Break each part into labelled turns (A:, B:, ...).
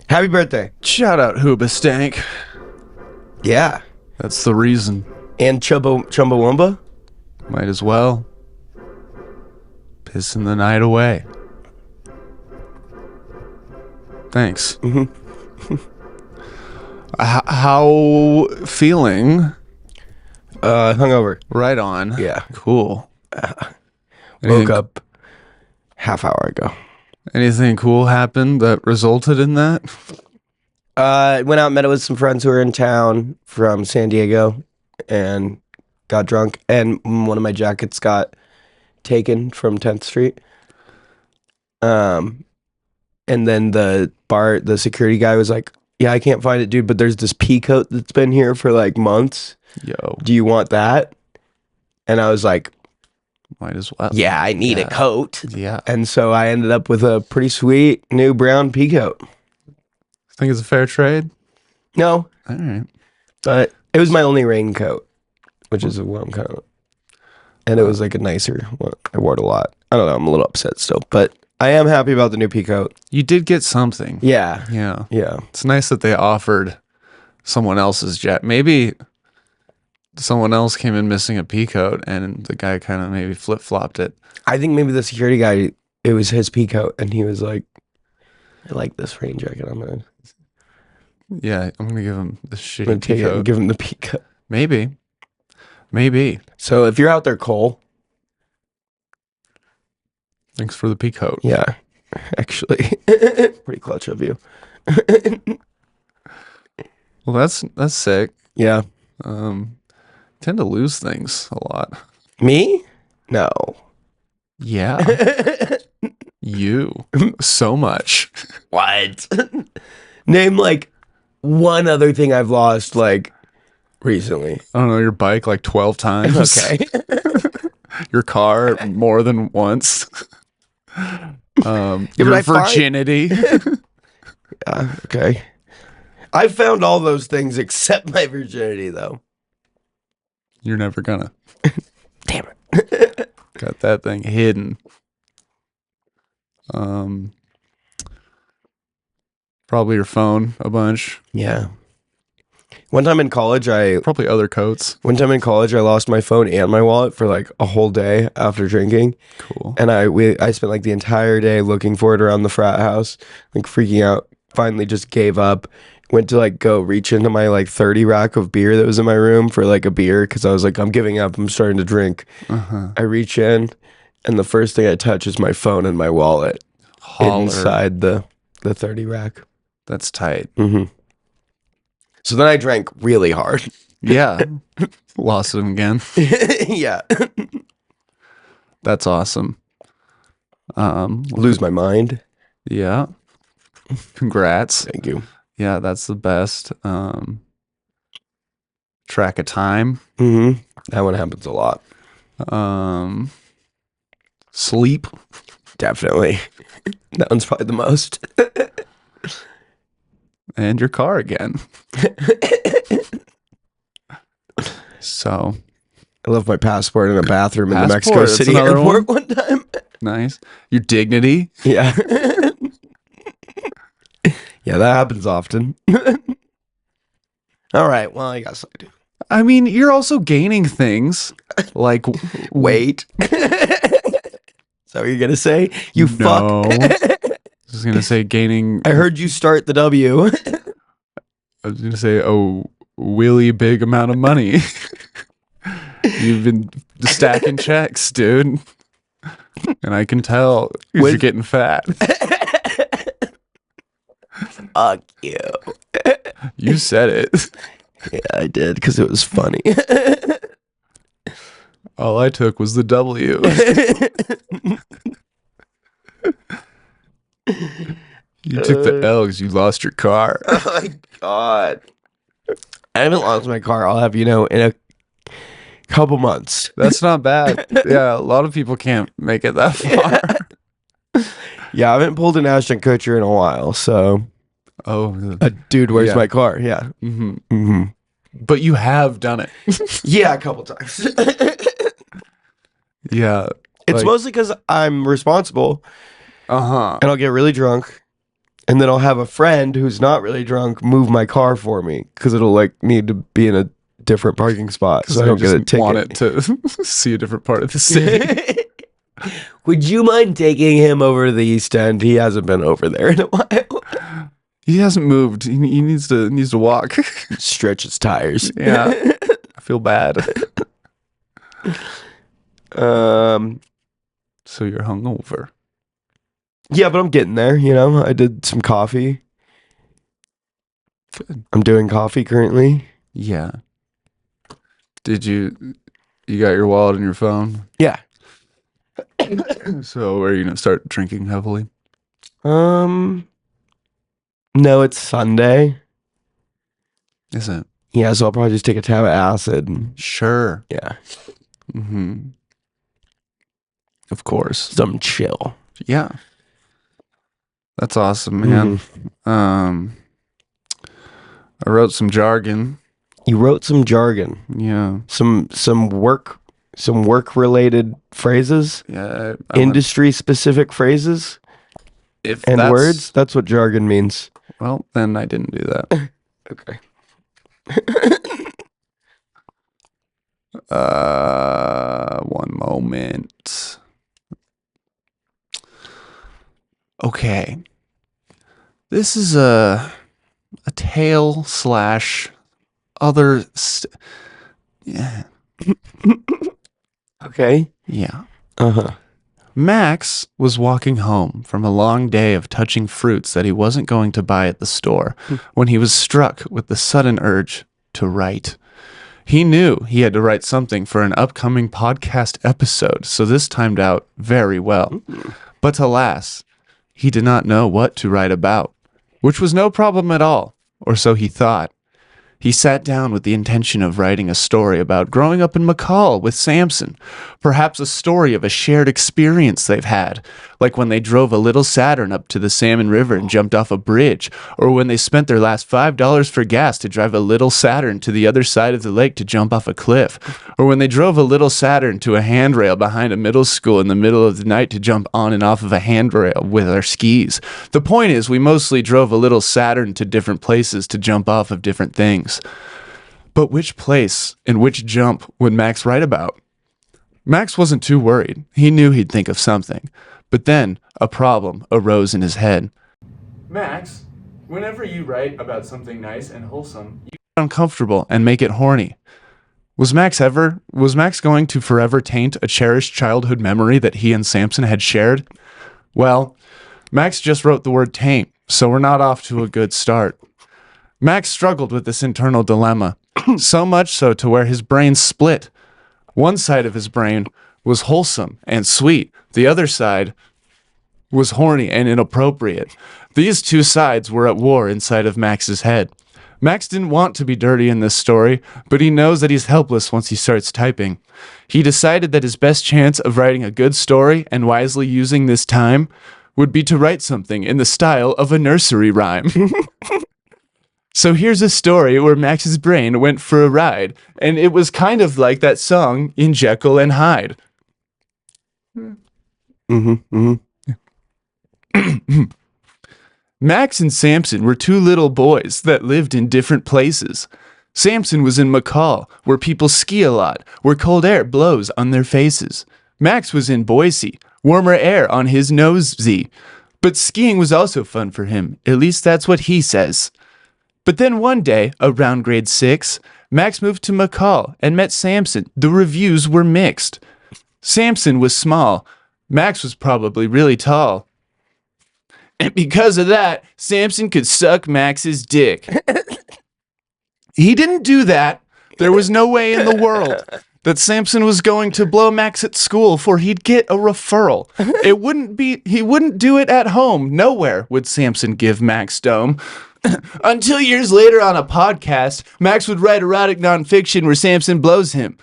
A: Happy birthday.
B: Shout out Hoobastank.
A: Yeah.
B: That's the reason.
A: And Chumbawamba?
B: Might as well. Pissing the night away. Thanks.
A: Mm-hmm.
B: How feeling?
A: Hungover.
B: Right on.
A: Yeah.
B: Cool.
A: Woke up half hour ago.
B: Anything cool happened that resulted in that?
A: Went out and met with some friends who were in town from San Diego and got drunk. And one of my jackets got taken from 10th Street. And then the security guy was like, yeah, I can't find it, dude, but there's this pea coat that's been here for like months.
B: Yo.
A: Do you want that? And I was like,
B: might as well.
A: Yeah, I need a coat.
B: Yeah.
A: And so I ended up with a pretty sweet new brown pea coat.
B: Think it's a fair trade?
A: No.
B: All right.
A: But it was my only raincoat, which is what I'm kind of... And it was like a nicer one. I wore it a lot. I don't know. I'm a little upset still, but I am happy about the new pea coat.
B: You did get something.
A: Yeah.
B: Yeah.
A: Yeah.
B: It's nice that they offered someone else's jet. Maybe someone else came in missing a pea coat and the guy kind of maybe flip-flopped it.
A: I think maybe the security guy, it was his pea coat, and he was like, I like this rain jacket. I'm going
B: to give him the shitty
A: to take
B: pea
A: it
B: coat.
A: and give him the pea coat.
B: Maybe.
A: So if you're out there, Cole.
B: Thanks for the pea coat.
A: Yeah. Actually, pretty clutch of you.
B: Well, that's sick.
A: Yeah.
B: Tend to lose things a lot.
A: Me? No.
B: Yeah. You. So much.
A: What? Name like one other thing I've lost like recently.
B: I don't know, your bike like 12 times.
A: Okay.
B: Your car more than once. Your virginity.
A: Yeah, okay. I found all those things except my virginity though.
B: You're never gonna.
A: Damn it.
B: Got that thing hidden. Probably your phone a bunch.
A: Yeah. One time in college,
B: Probably other coats.
A: I lost my phone and my wallet for like a whole day after drinking.
B: Cool.
A: And I spent like the entire day looking for it around the frat house, like freaking out. Finally just gave up. Went to like go reach into my like 30 rack of beer that was in my room for like a beer because I was like, I'm giving up. I'm starting to drink. I reach in and the first thing I touch is my phone and my wallet inside the 30 rack.
B: That's tight.
A: Mm-hmm. So then I drank really hard.
B: Yeah. Lost it again.
A: Yeah.
B: That's awesome.
A: Lose my mind.
B: Yeah. Congrats.
A: Thank you.
B: Yeah, that's the best. Track of time.
A: Mm-hmm. That one happens a lot.
B: Sleep.
A: Definitely. That one's probably the most.
B: And your car again. So
A: I left my passport in a bathroom in the Mexico City airport one time.
B: Nice. Your dignity.
A: Yeah. Yeah, that happens often. All right. Well, I guess I do.
B: I mean, you're also gaining things like
A: weight. Is that what you're going to say? You
B: no.
A: fuck.
B: I was going to say gaining.
A: I heard you start the W.
B: I was going to say a really big amount of money. You've been stacking checks, dude. And I can tell you're getting fat.
A: Fuck you.
B: You said it.
A: Yeah, I did because it was funny.
B: All I took was the W. You took the L because you lost your car.
A: Oh my God. I haven't lost my car. I'll have you know in a couple months.
B: That's not bad. Yeah, a lot of people can't make it that far.
A: Yeah, I haven't pulled an Ashton Kutcher in a while, so.
B: Oh,
A: dude, where's my car? Yeah.
B: Mm-hmm. Mm-hmm. But you have done it.
A: Yeah, a couple times.
B: Yeah.
A: It's mostly because I'm responsible.
B: Uh-huh.
A: And I'll get really drunk. And then I'll have a friend who's not really drunk move my car for me because it'll like need to be in a different parking spot so I don't get a ticket.
B: Want it to see a different part of the city.
A: Would you mind taking him over to the East End? He hasn't been over there in a while.
B: He hasn't moved. He needs to walk.
A: Stretch his tires.
B: Yeah. I feel bad. So you're hungover.
A: Yeah, but I'm getting there, you know. I did some coffee.
B: Good.
A: I'm doing coffee currently.
B: Yeah. Did you got your wallet and your phone?
A: Yeah.
B: So are you gonna start drinking heavily?
A: No, it's Sunday.
B: Is it?
A: Yeah, so I'll probably just take a tab of acid.
B: Sure.
A: Yeah.
B: Mm-hmm. Of course.
A: Some chill.
B: Yeah. That's awesome, man. I wrote some jargon.
A: You wrote some jargon.
B: Yeah.
A: Some work related phrases.
B: Yeah.
A: Industry specific phrases and words. That's what jargon means.
B: Well, then I didn't do that.
A: Okay.
B: One moment. Okay. This is a tale / other. Yeah.
A: Okay.
B: Yeah.
A: Uh-huh.
B: Max was walking home from a long day of touching fruits that he wasn't going to buy at the store when he was struck with the sudden urge to write. He knew he had to write something for an upcoming podcast episode, so this timed out very well. But alas, he did not know what to write about, which was no problem at all, or so he thought. He sat down with the intention of writing a story about growing up in McCall with Samson, perhaps a story of a shared experience they've had, like when they drove a little Saturn up to the Salmon River and jumped off a bridge, or when they spent their last $5 for gas to drive a little Saturn to the other side of the lake to jump off a cliff, or when they drove a little Saturn to a handrail behind a middle school in the middle of the night to jump on and off of a handrail with our skis. The point is, we mostly drove a little Saturn to different places to jump off of different things. But which place and which jump would Max write about? Max wasn't too worried. He knew he'd think of something. But then a problem arose in his head. Max, whenever you write about something nice and wholesome, you get uncomfortable and make it horny. Was Max going to forever taint a cherished childhood memory that he and Samson had shared? Well, Max just wrote the word taint, so we're not off to a good start. Max struggled with this internal dilemma, so much so to where his brain split. One side of his brain was wholesome and sweet. The other side was horny and inappropriate. These two sides were at war inside of Max's head. Max didn't want to be dirty in this story, but he knows that he's helpless once he starts typing. He decided that his best chance of writing a good story and wisely using this time would be to write something in the style of a nursery rhyme. So here's a story where Max's brain went for a ride, and it was kind of like that song in Jekyll and Hyde. Max and Samson were two little boys that lived in different places. Samson was in McCall, where people ski a lot, where cold air blows on their faces. Max was in Boise, warmer air on his nosey. But skiing was also fun for him, at least that's what he says. But then one day, around grade 6, Max moved to McCall and met Samson. The reviews were mixed. Samson was small. Max was probably really tall. And because of that, Samson could suck Max's dick. He didn't do that. There was no way in the world that Samson was going to blow Max at school, for he'd get a referral. He wouldn't do it at home. Nowhere would Samson give Max dome. Until years later on a podcast, Max would write erotic nonfiction where Samson blows him.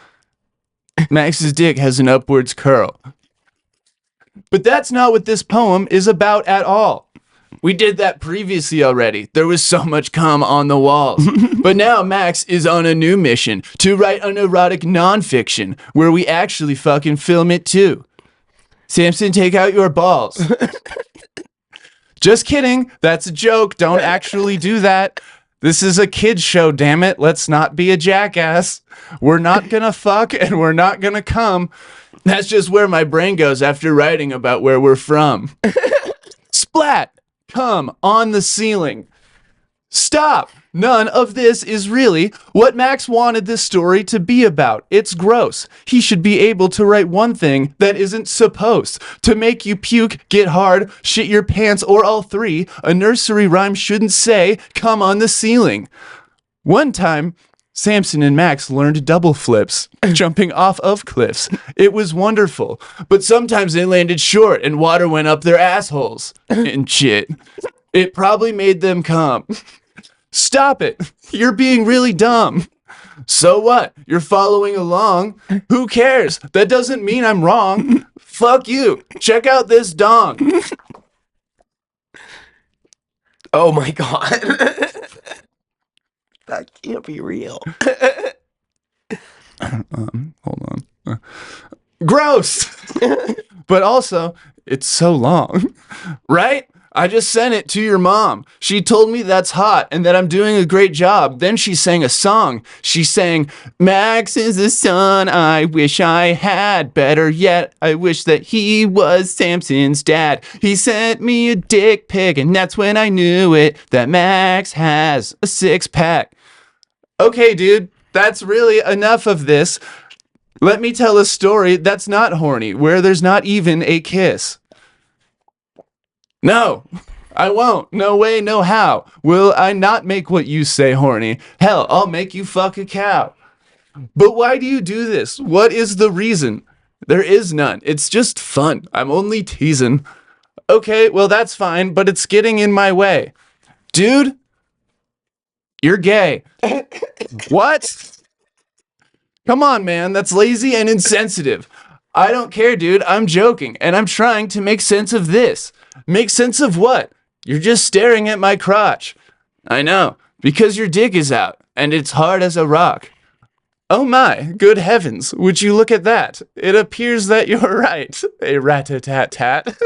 B: Max's dick has an upwards curl. But that's not what this poem is about at all. We did that previously already. There was so much cum on the walls. But now Max is on a new mission to write an erotic nonfiction where we actually fucking film it too. Samson, take out your balls. Just kidding. That's a joke. Don't actually do that. This is a kid's show, damn it. Let's not be a jackass. We're not gonna fuck and we're not gonna come. That's just where my brain goes after writing about where we're from. Splat! Come on the ceiling. Stop! None of this is really what Max wanted this story to be about. It's gross. He should be able to write one thing that isn't supposed to make you puke, get hard, shit your pants, or all three. A nursery rhyme shouldn't say, come on the ceiling. One time, Samson and Max learned double flips, jumping off of cliffs. It was wonderful, but sometimes they landed short and water went up their assholes and shit. It probably made them come. Stop it. You're being really dumb. So what? You're following along. Who cares? That doesn't mean I'm wrong. Fuck you. Check out this dong.
A: Oh my God. That can't be real.
B: Hold on. Gross. But also, it's so long. Right? I just sent it to your mom. She told me that's hot and that I'm doing a great job. Then she sang a song. She sang, Max is the son I wish I had. Better yet, I wish that he was Samson's dad. He sent me a dick pic and that's when I knew it, that Max has a six-pack. Okay, dude, that's really enough of this. Let me tell a story that's not horny, where there's not even a kiss. No, I won't. No way, no how. Will I not make what you say horny? Hell, I'll make you fuck a cow. But why do you do this? What is the reason? There is none. It's just fun. I'm only teasing. Okay, well that's fine, but it's getting in my way. Dude, you're gay. What? Come on, man. That's lazy and insensitive. I don't care, dude. I'm joking, and I'm trying to make sense of this. Make sense of what? You're just staring at my crotch. I know, because your dick is out, and it's hard as a rock. Oh my, good heavens, would you look at that? It appears that you're right. A rat-a-tat-tat.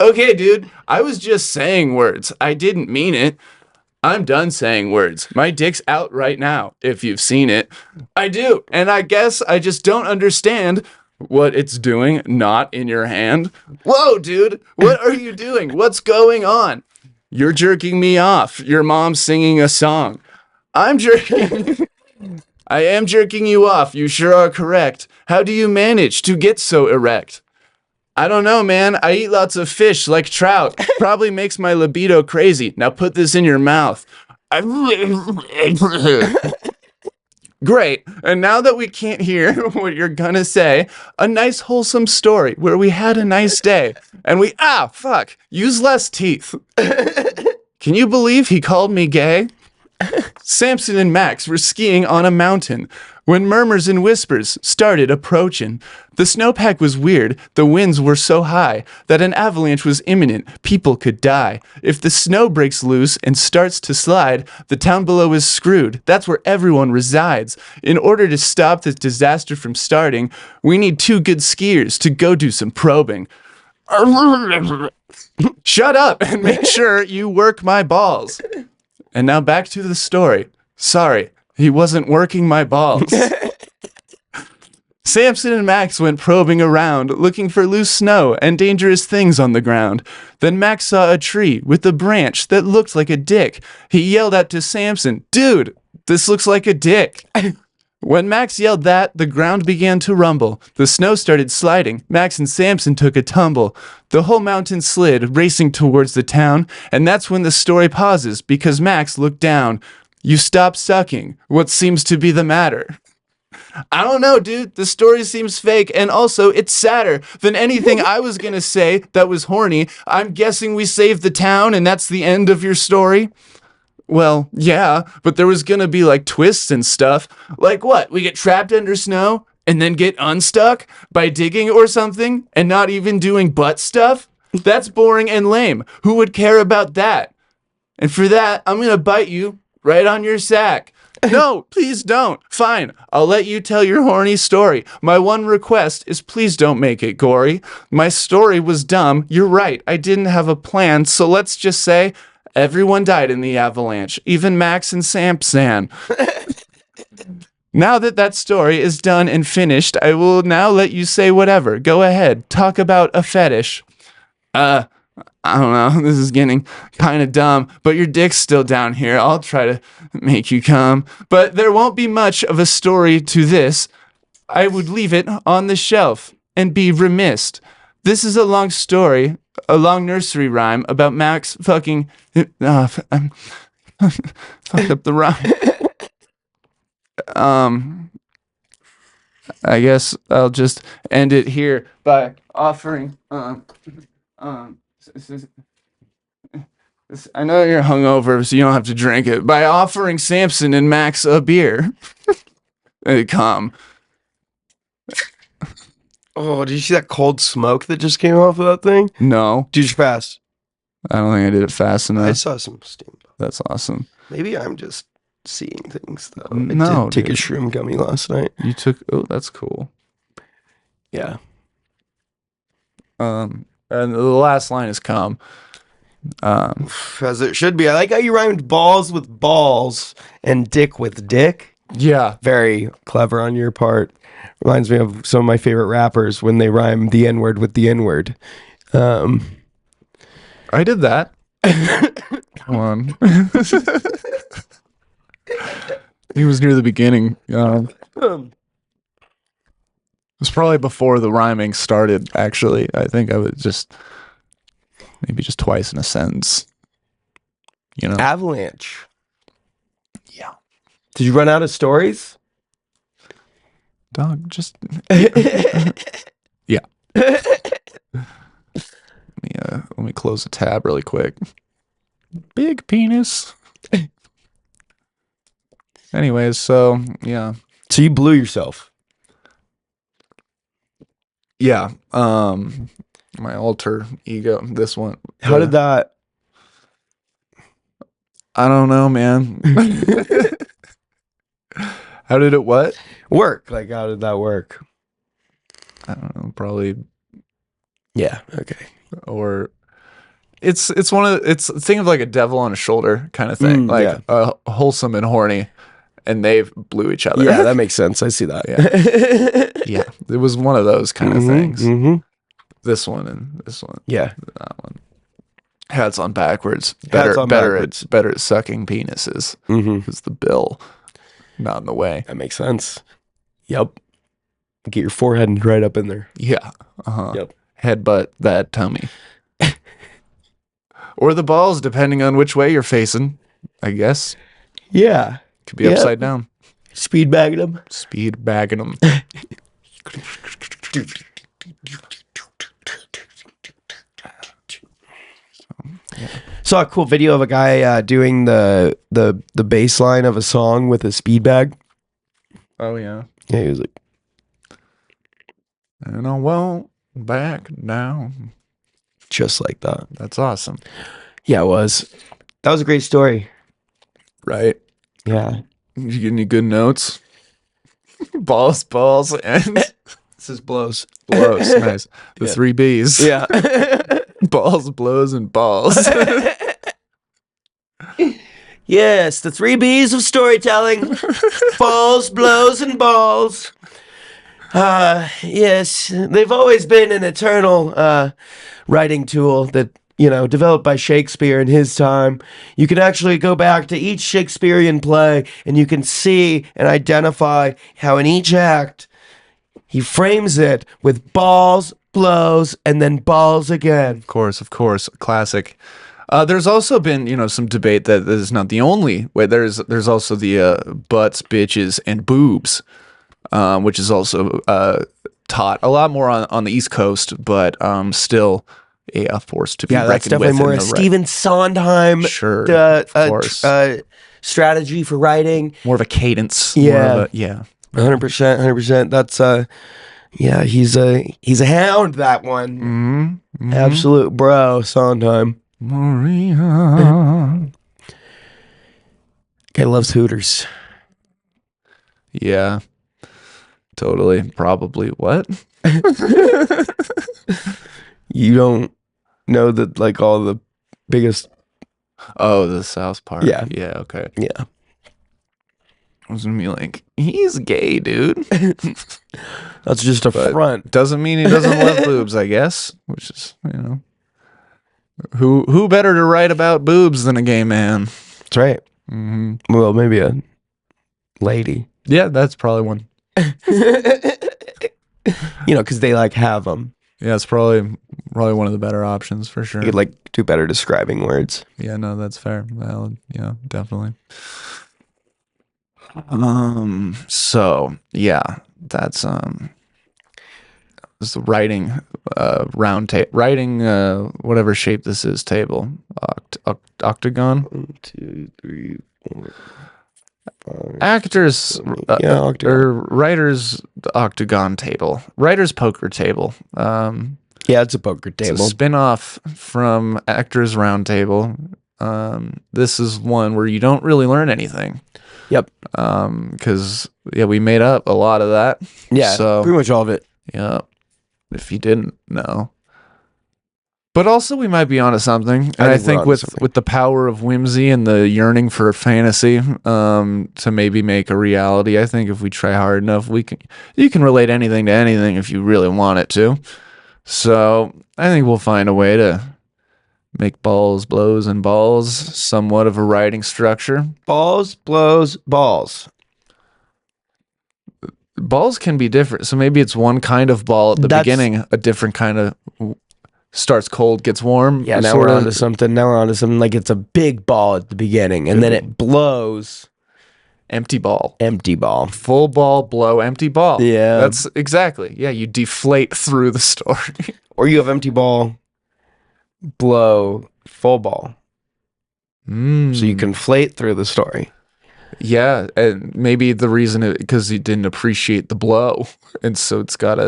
B: Okay, dude, I was just saying words. I didn't mean it. I'm done saying words. My dick's out right now, if you've seen it. I do, and I guess I just don't understand what it's doing, not in your hand. Whoa, dude, what are you doing? What's going on? You're jerking me off. Your mom's singing a song. I'm jerking. I am jerking you off. You sure are correct. How do you manage to get so erect? I don't know, man. I eat lots of fish like trout. Probably makes my libido crazy. Now put this in your mouth. Great. And now that we can't hear what you're gonna say, a nice wholesome story where we had a nice day and we, use less teeth. Can you believe he called me gay? Samson and Max were skiing on a mountain when murmurs and whispers started approaching. The snowpack was weird. The winds were so high that an avalanche was imminent. People could die. If the snow breaks loose and starts to slide, the town below is screwed. That's where everyone resides. In order to stop this disaster from starting, we need 2 good skiers to go do some probing. Shut up and make sure you work my balls. And now back to the story. Sorry, he wasn't working my balls. Samson and Max went probing around, looking for loose snow and dangerous things on the ground. Then Max saw a tree with a branch that looked like a dick. He yelled out to Samson, "Dude, this looks like a dick." When Max yelled that, the ground began to rumble. The snow started sliding. Max and Samson took a tumble. The whole mountain slid, racing towards the town, and that's when the story pauses, because Max looked down. You stopped sucking. What seems to be the matter? I don't know, dude. The story seems fake, and also it's sadder than anything I was gonna say that was horny. I'm guessing we saved the town, and that's the end of your story? Well, yeah, but there was gonna be like twists and stuff. Like what? We get trapped under snow and then get unstuck by digging or something and not even doing butt stuff? That's boring and lame. Who would care about that? And for that, I'm gonna bite you right on your sack. No, please don't. Fine, I'll let you tell your horny story. My one request is please don't make it gory. My story was dumb. You're right, I didn't have a plan, so let's just say everyone died in the avalanche, even Max and Samson. Now that story is done and finished, I will now let you say whatever. Go ahead, talk about a fetish. I don't know, this is getting kind of dumb, but your dick's still down here. I'll try to make you come. But there won't be much of a story to this. I would leave it on the shelf and be remiss. This is a long story, a long nursery rhyme about Max fucking... fucked up the rhyme. I guess I'll just end it here by offering... I know you're hungover, so you don't have to drink it. By offering Samson and Max a beer. They come.
A: Oh, did you see that cold smoke that just came off of that thing?
B: No.
A: Did you fast?
B: I don't think I did it fast enough.
A: I saw some steam.
B: That's awesome.
A: Maybe I'm just seeing things, though.
B: No,
A: I did take a shroom gummy last night.
B: You took... Oh, that's cool.
A: Yeah.
B: And the last line is come.
A: As it should be. I like how you rhymed balls with balls and dick with dick.
B: Yeah.
A: Very clever on your part. Reminds me of some of my favorite rappers when they rhyme the N-word with the N-word.
B: I did that. Come on. He was near the beginning. It was probably before the rhyming started, actually. I think I was just... Maybe just twice in a sentence. You know?
A: Avalanche.
B: Yeah.
A: Did you run out of stories?
B: Dog, just... Yeah. Let me close the tab really quick. Big penis. Anyways, so, yeah.
A: So you blew yourself.
B: Yeah. My alter ego, this one.
A: How did that...
B: I don't know, man. How did it what?
A: Work. Like, how did that work?
B: I don't know, probably.
A: Yeah, okay.
B: Or it's think of like a devil on a shoulder kind of thing. Like wholesome and horny, and they blew each other.
A: Yeah, that makes sense. I see that.
B: Yeah. Yeah. It was one of those kind of things.
A: Mm-hmm.
B: This one and this one.
A: Yeah.
B: That one. Hats on backwards.
A: Hats on backwards.
B: Better at sucking penises. Because the bill not in the way.
A: That makes sense. Yep. Get your forehead right up in there.
B: Yeah.
A: Yep.
B: Headbutt that tummy. Or the balls, depending on which way you're facing, I guess.
A: Yeah.
B: Could be upside down.
A: Speed bagging them.
B: Speed bagging them.
A: Saw a cool video of a guy doing the bass line of a song with a speed bag.
B: Oh, yeah.
A: Yeah, he was like...
B: And I won't back down.
A: Just like that.
B: That's awesome.
A: Yeah, it was. That was a great story.
B: Right?
A: Yeah.
B: You get any good notes? Balls, and...
A: This is blows.
B: Blows. Nice. The 3 B's.
A: Yeah.
B: Balls, blows, and balls.
A: Yes, the 3 B's of storytelling. Balls, blows, and balls. Yes, they've always been an eternal writing tool that, developed by Shakespeare in his time. You can actually go back to each Shakespearean play and you can see and identify how in each act he frames it with balls, blows, and then balls again.
B: Of course. Classic. There's also been, some debate that this is not the only way. There's also the butts, bitches, and boobs, which is also taught a lot more on the East Coast, but still a force to be reckoned with. Yeah, that's
A: definitely more a Stephen Sondheim strategy for writing.
B: More of a cadence.
A: Yeah.
B: 100%.
A: That's he's a hound, that one.
B: Mm-hmm.
A: Absolute bro, Sondheim.
B: Maria.
A: Guy loves Hooters.
B: Yeah, totally. Probably. What?
A: You don't know that like all the biggest.
B: Oh, the South Park.
A: Yeah.
B: Yeah, okay.
A: Yeah.
B: I was gonna be like, he's gay, dude.
A: That's just a
B: But
A: front.
B: doesn't mean he doesn't love boobs, I guess. Which is, who better to write about boobs than a gay man?
A: That's right.
B: Hmm.
A: Well, maybe a lady.
B: Yeah, that's probably one.
A: Because they like have them.
B: Yeah, it's probably one of the better options for sure.
A: You could like do better describing words.
B: Yeah, no, that's fair. Valid. Yeah, definitely. So yeah, that's this writing writing whatever shape this is table. Octagon.
A: 1, 2, 3, 4, 5.
B: Actors
A: Yeah, octagon.
B: or writers octagon table. Writers poker table.
A: Yeah, it's a poker
B: It's a
A: table.
B: spin-off from Actors Round Table. This is one where you don't really learn anything.
A: Yep.
B: Because we made up a lot of that.
A: Yeah,
B: So
A: pretty much all of it.
B: yeah, if you didn't know. But also we might be onto something. And I
A: think we're
B: think
A: onto something.
B: with the power of whimsy and the yearning for fantasy, to maybe make a reality, I think if we try hard enough, you can relate anything to anything if you really want it to. So I think we'll find a way to make balls, blows, and balls somewhat of a writing structure.
A: Balls, blows, balls.
B: Balls can be different. So maybe it's one kind of ball at the beginning, a different kind of starts cold, gets warm.
A: Yeah, now we're onto something. Now we're onto something like it's a big ball at the beginning, and then it blows.
B: Empty ball.
A: Empty ball.
B: Full ball, blow, empty ball.
A: Yeah.
B: That's exactly. Yeah, you deflate through the story.
A: Or you have empty ball, blow, full ball. So you conflate through the story.
B: Yeah, and maybe the reason because he didn't appreciate the blow, and so it's got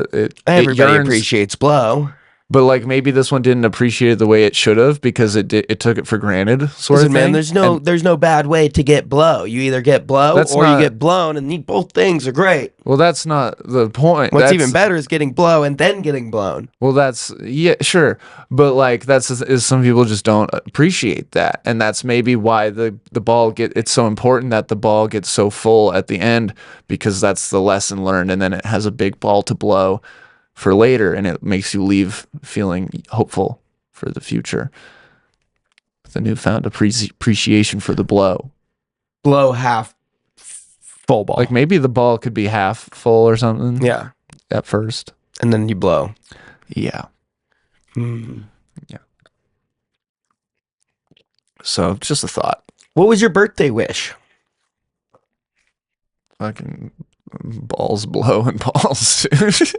A: Everybody appreciates blow,
B: but like maybe this one didn't appreciate it the way it should have because it took it for granted. Sort of thing.
A: Man, there's no bad way to get blow. You either get blow or you get blown, and both things are great.
B: Well, that's not the point.
A: What's even better is getting blow and then getting blown.
B: Well, that's sure, but like is some people just don't appreciate that, and that's maybe why the ball it's so important that the ball gets so full at the end because that's the lesson learned, and then it has a big ball to blow for later, and it makes you leave feeling hopeful for the future with a newfound appreciation for the blow.
A: Blow half full ball.
B: Like maybe the ball could be half full or something.
A: Yeah.
B: At first.
A: And then you blow.
B: Yeah.
A: Mm.
B: Yeah. So just a thought.
A: What was your birthday wish?
B: Fucking balls, blow, and balls, dude.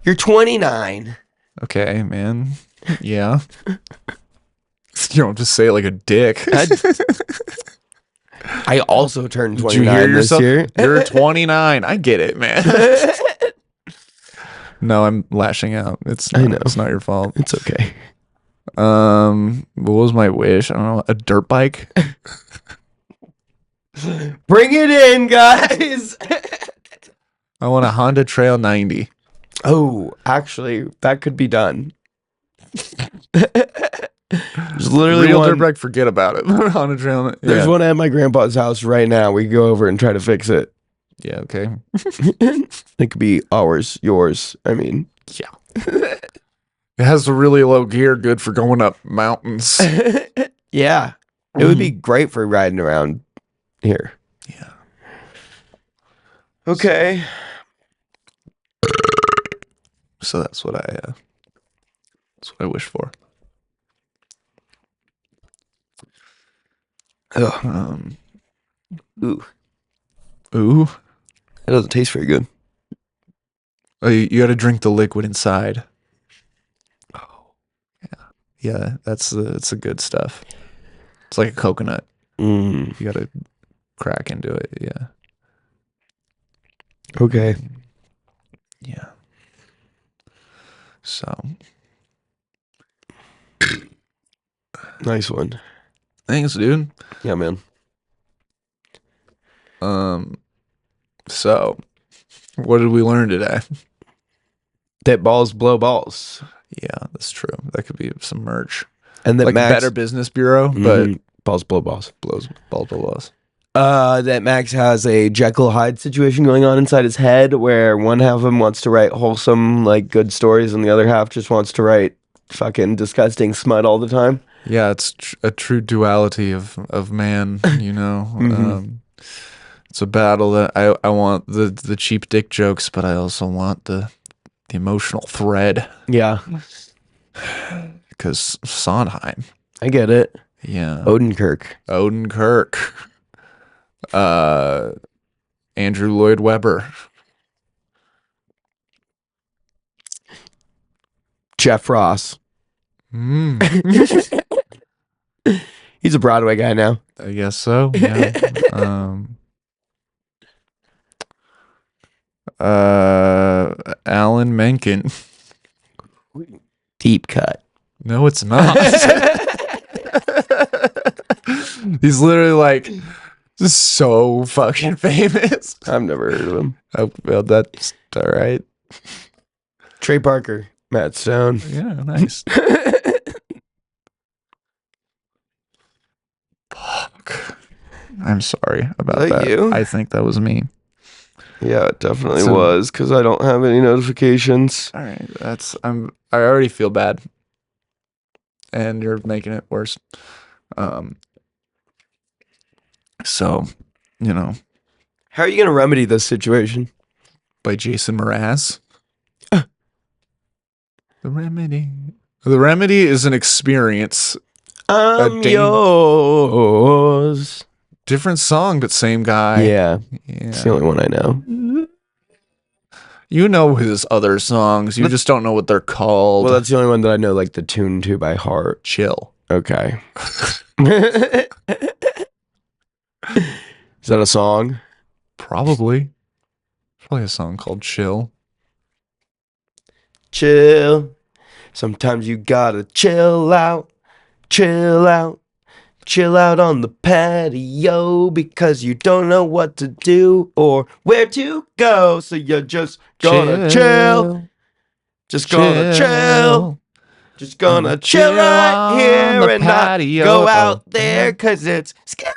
A: You're 29.
B: Okay, man. Yeah. You don't just say it like a dick.
A: I also turned 29
B: Did you hear
A: this
B: yourself?
A: year.
B: You're 29. I get it, man. No, I'm lashing out. I know. It's not your fault.
A: It's okay.
B: What was my wish? I don't know. A dirt bike?
A: Bring it in, guys.
B: I want a Honda Trail 90.
A: Oh, actually, that could be done. There's literally
B: Real
A: one
B: dirt bike, forget about it. Honda Trail. Yeah.
A: There's one at my grandpa's house right now. We can go over and try to fix it.
B: Yeah, okay.
A: It could be ours, yours. I mean,
B: yeah. It has a really low gear, good for going up mountains.
A: Yeah. It would be great for riding around here.
B: Yeah.
A: Okay.
B: So that's what I wish for.
A: Ooh.
B: Ooh.
A: It doesn't taste very good.
B: Oh, you got to drink the liquid inside. Oh. Yeah, that's the good stuff. It's like a coconut.
A: Mm.
B: You got to crack into it, yeah.
A: Okay.
B: Yeah. So.
A: Nice one.
B: Thanks, dude.
A: Yeah, man.
B: So, what did we learn today?
A: That balls blow balls.
B: Yeah, that's true. That could be some merch.
A: And that
B: Like
A: Max
B: Better Business Bureau, but
A: balls blow balls.
B: blows balls.
A: That Max has a Jekyll Hyde situation going on inside his head where one half of him wants to write wholesome, like good stories, and the other half just wants to write fucking disgusting smut all the time.
B: Yeah, it's a true duality of man, you know. It's a battle that I want the cheap dick jokes, but I also want the emotional thread.
A: Yeah,
B: Because Sondheim.
A: I get it.
B: Yeah.
A: Odenkirk.
B: Andrew Lloyd Webber.
A: Jeff Ross. He's a Broadway guy now.
B: I guess so. Yeah. Alan Menken.
A: Deep cut.
B: No, it's not. He's literally like so fucking famous.
A: I've never heard of him.
B: Oh, well, that's all right.
A: Trey Parker. Matt Stone.
B: Yeah, nice. Fuck. I'm sorry about that.
A: You?
B: I think that was me.
A: Yeah, it definitely was, because I don't have any notifications.
B: All right, I already feel bad, and you're making it worse. So, you know,
A: How are you going to remedy this situation?
B: by Jason Mraz. The Remedy. The Remedy is an experience.
A: I'm yours.
B: Different song, but same guy.
A: Yeah,
B: Yeah.
A: it's the only one I know.
B: You know his other songs. You just don't know what they're called.
A: Well, that's the only one that I know, like, the tune to by heart.
B: Chill.
A: Okay. Is that a song?
B: Probably a song called Chill.
A: Chill. Sometimes you gotta chill out. Chill out. Chill out on the patio because you don't know what to do or where to go. So you're just gonna chill. Just gonna chill. Just gonna chill right here and not go out there because it's scary.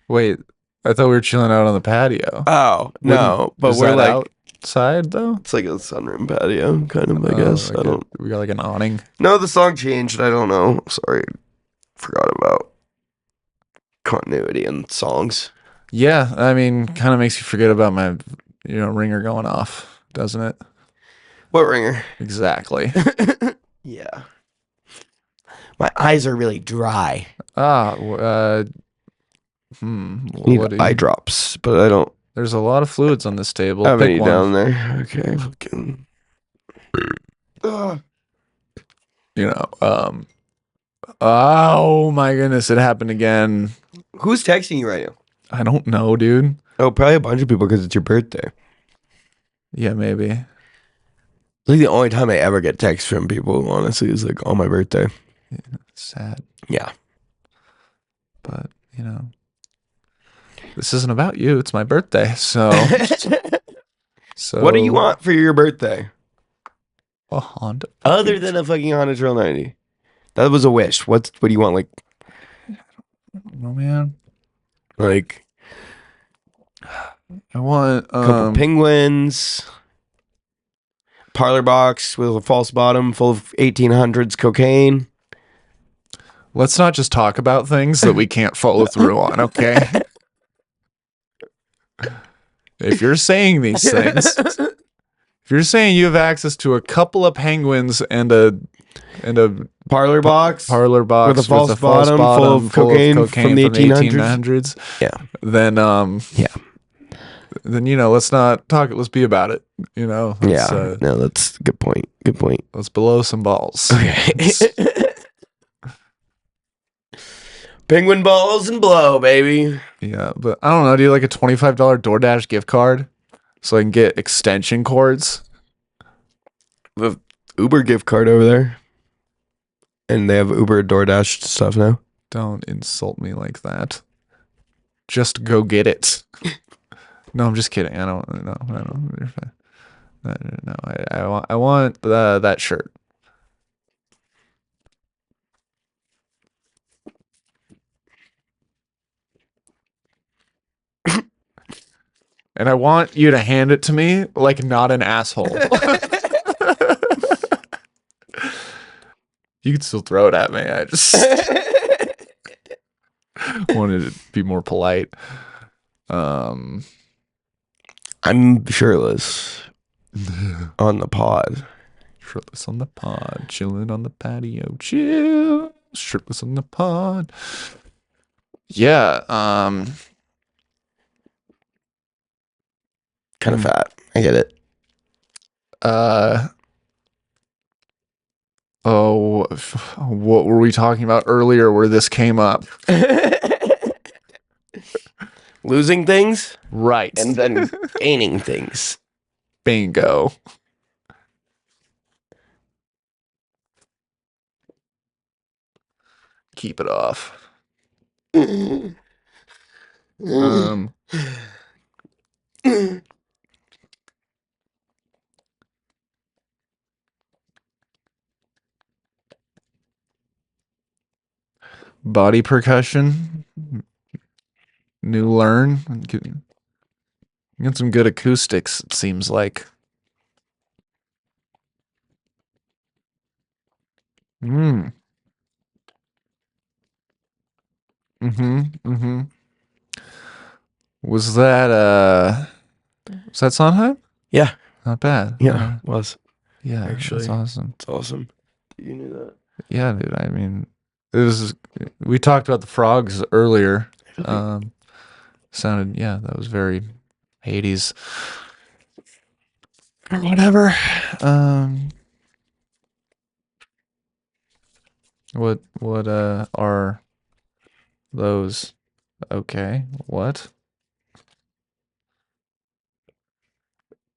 B: Wait, I thought we were chilling out on the patio.
A: Oh, no. But
B: Is
A: we're
B: that
A: like,
B: outside though.
A: it's like a sunroom patio, kind of, I guess.
B: Like
A: I don't.
B: we got like an awning.
A: No, the song changed. I don't know. Sorry. Forgot about continuity in songs.
B: Yeah, I mean, kind of makes you forget about my, ringer going off, doesn't it?
A: What ringer?
B: Exactly.
A: Yeah. My eyes are really dry. Need eye drops, but I don't.
B: There's a lot of fluids on this table.
A: Have
B: Pick
A: any
B: one.
A: down there? Okay. Fucking.
B: Oh my goodness, it happened again.
A: Who's texting you right now?
B: I don't know, dude.
A: Oh, probably a bunch of people because it's your birthday.
B: Yeah, maybe.
A: It's like the only time I ever get texts from people, honestly, is like on my birthday.
B: It's sad.
A: Yeah.
B: But, this isn't about you. It's my birthday. So,
A: What do you want for your birthday?
B: A Honda.
A: Other than a fucking Honda Trail 90. That was a wish. What do you want? Like,
B: Oh, man.
A: like
B: I want
A: a couple penguins, parlor box with a false bottom full of 1800s cocaine.
B: let's not just talk about things that we can't follow through on, okay? If you're saying these things, if you're saying you have access to a couple of penguins and a
A: Parlor box
B: with a false bottom
A: full of cocaine from the
B: 1800s,
A: Yeah.
B: then
A: Yeah.
B: then let's not talk. Let's be about it. Let's,
A: No, that's a good point. Good point.
B: let's blow some balls.
A: Okay. Penguin balls and blow, baby.
B: Yeah, but I don't know. Do you like a $25 DoorDash gift card so I can get extension cords?
A: The Uber gift card over there. And they have Uber DoorDash stuff now.
B: Don't insult me like that. Just go get it. No, I'm just kidding. I don't. No, I don't. You're fine. No, I want that shirt. And I want you to hand it to me like not an asshole. You could still throw it at me. I just wanted to be more polite.
A: I'm shirtless on the pod.
B: Shirtless on the pod, chilling on the patio, chill. Shirtless on the pod. Yeah.
A: Kind of fat. I get it.
B: Oh, what were we talking about earlier where this came up?
A: Losing things
B: Right.
A: and then gaining things.
B: Bingo. Keep it off. Body percussion. New learn. Get some good acoustics, it seems like. Mm. Mm-hmm. Was that Sondheim?
A: Yeah.
B: Not bad.
A: Yeah. Was.
B: Yeah,
A: Actually.
B: that's awesome.
A: It's awesome. You knew that.
B: Yeah, dude. I mean, we talked about the frogs earlier. Sounded, yeah, that was very Hades or whatever. What are those? Okay, what?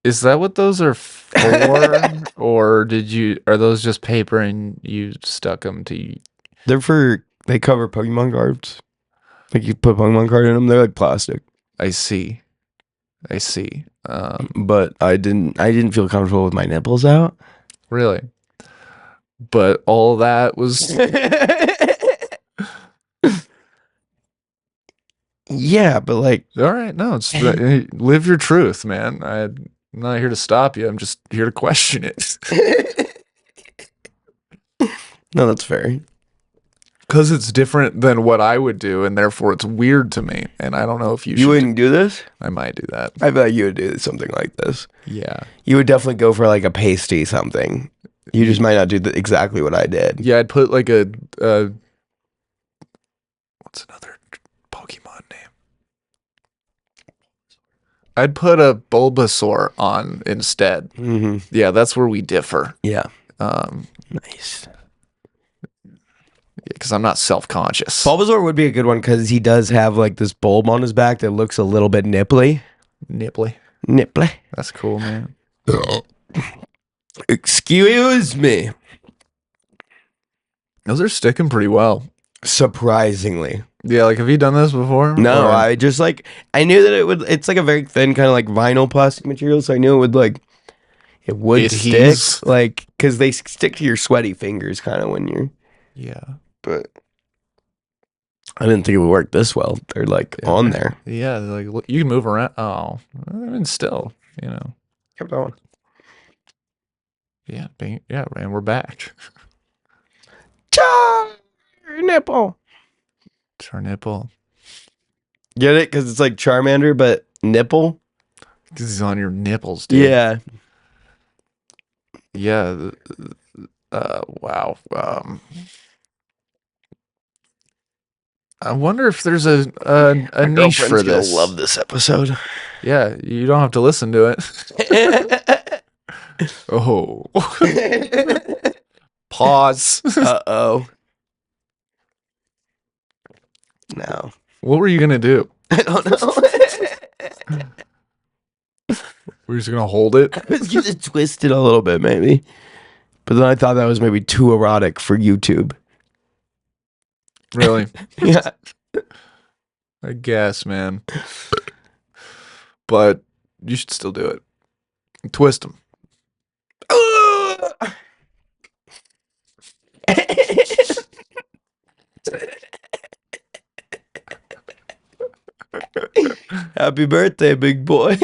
B: Is that what those are for? Or are those just paper and you stuck them to?
A: They cover Pokemon cards. Like you put Pokemon card in them, they're like plastic.
B: I see.
A: But I didn't feel comfortable with my nipples out.
B: Really? But all that was
A: yeah, but like
B: all right. No, it's live your truth, man. I'm not here to stop you. I'm just here to question it.
A: no, that's fair.
B: Because it's different than what I would do, and therefore it's weird to me. And I don't know if you
A: wouldn't do this.
B: I might do that.
A: I bet you would do something like this.
B: Yeah.
A: You would definitely go for like a pasty something. You just might not do exactly what I did.
B: Yeah, I'd put like a what's another Pokemon name? I'd put a Bulbasaur on instead.
A: Mm-hmm.
B: Yeah, that's where we differ.
A: Yeah. Nice.
B: Because I'm not self-conscious.
A: Bulbasaur would be a good one because he does have like this bulb on his back that looks a little bit nipply.
B: Nipply. That's cool, man.
A: Excuse me.
B: Those are sticking pretty well.
A: Surprisingly.
B: Yeah, like have you done this before?
A: No, I just like I knew that it's like a very thin kind of like vinyl plastic material, so I knew it would stick, like because they stick to your sweaty fingers kind of when you're.
B: Yeah.
A: But I didn't think it would work this well. They're like on there.
B: Yeah, like look, you can move around. Oh, I mean, still, you know.
A: Keep going.
B: Yeah, and we're back.
A: Char nipple.
B: Char nipple.
A: Get it? Because it's like Charmander, but nipple.
B: Because he's on your nipples, dude.
A: Yeah.
B: Yeah. Wow. I wonder if there's a niche for this.
A: Gonna love this episode.
B: Yeah, you don't have to listen to it. Oh. Pause.
A: Uh-oh. No.
B: What were you gonna do?
A: I don't know.
B: We're just gonna hold it.
A: I was gonna twist it a little bit, maybe. But then I thought that was maybe too erotic for YouTube.
B: Really?
A: Yeah.
B: I guess, man. but you should still do it. Twist them.
A: Happy birthday, big boy.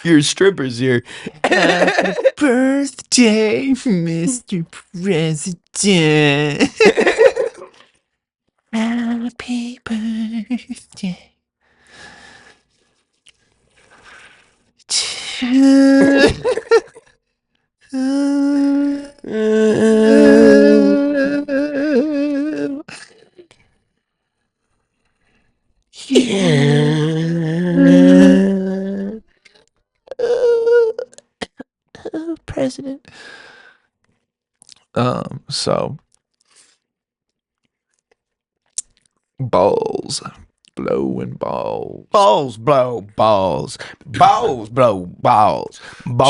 A: Your stripper's here.
B: Happy birthday, Mr. President. Happy birthday to you. President. So balls, blowing balls,
A: Balls blow balls. Balls blow balls.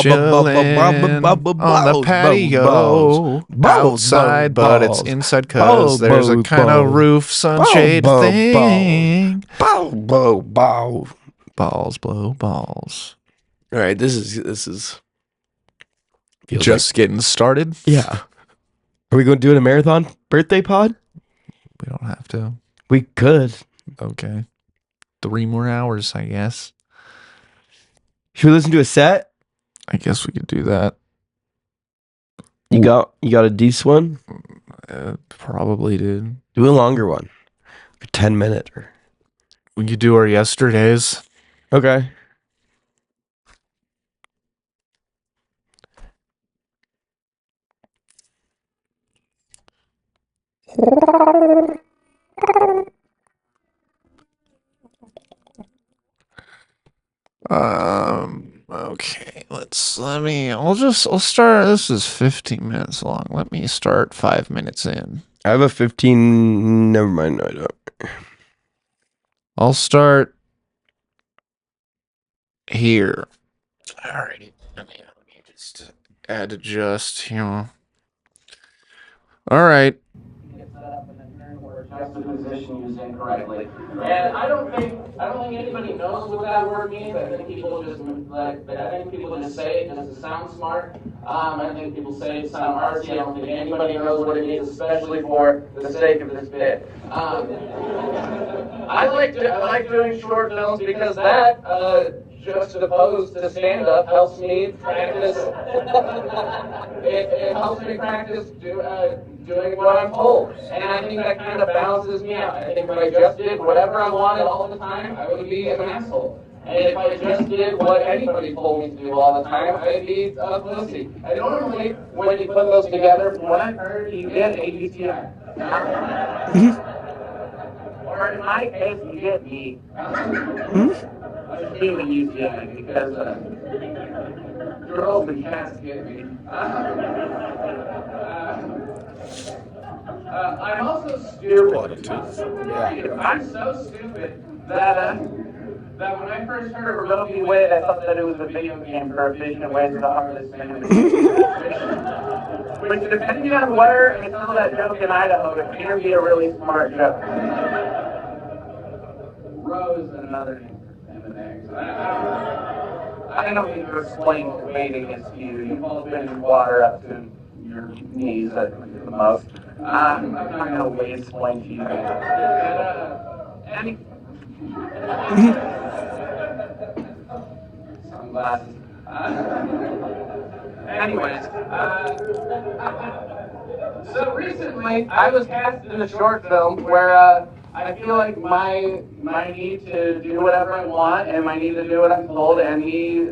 B: chilling on the patio outside, but it's inside cause there's a kind of roof sunshade thing.
A: Ball blow balls.
B: Balls blow balls.
A: All right, this is feels
B: Just getting started.
A: yeah. Are we going to do a marathon birthday pod?
B: We don't have to.
A: We could.
B: Okay. 3 more hours, I guess.
A: Should we listen to a set?
B: I guess we could do that.
A: You got a decent one?
B: Probably, dude.
A: Do a longer one. A 10-minute.
B: We could do our yesterdays.
A: Okay.
B: Okay, I'll start. This is 15 minutes long. Let me start 5 minutes in.
A: I have a 15. Never mind. No, I don't.
B: I'll start here. Alrighty. Let me just adjust here. Alright.
C: Juxtaposition used incorrectly. And I don't think anybody knows what that word means. I think people just say it just to sound smart. I think people say it to sound artsy. I don't think anybody knows what it means, especially for the sake of this bit. I like doing short films because that juxtaposed to stand-up helps me practice. It helps me practice doing what I'm told, and I think that kind of balances me out. I think if I just did whatever I wanted all the time, I would be an asshole. And if I just did what anybody told me to do all the time, I'd be a pussy. And normally, when you put those together, from what I've heard, you get a UTI. Or in my case, you get me. A human UTI, because girls and cats get me. I'm also stupid. I'm so stupid that when I first heard of Roe v. Wade, I thought that it was a video game for efficient ways of the hardest thing. Which, depending on where I tell that joke in Idaho, it can be a really smart joke. Roe is another name for M&A's. I don't need to explain what wading is to you. You've all been in water up to your knees at the most. I'm not going to wade explain to you. Sunglasses. Anyways, so recently I was cast in a short film where I feel like my need to do whatever I want and my need to do what I'm told and me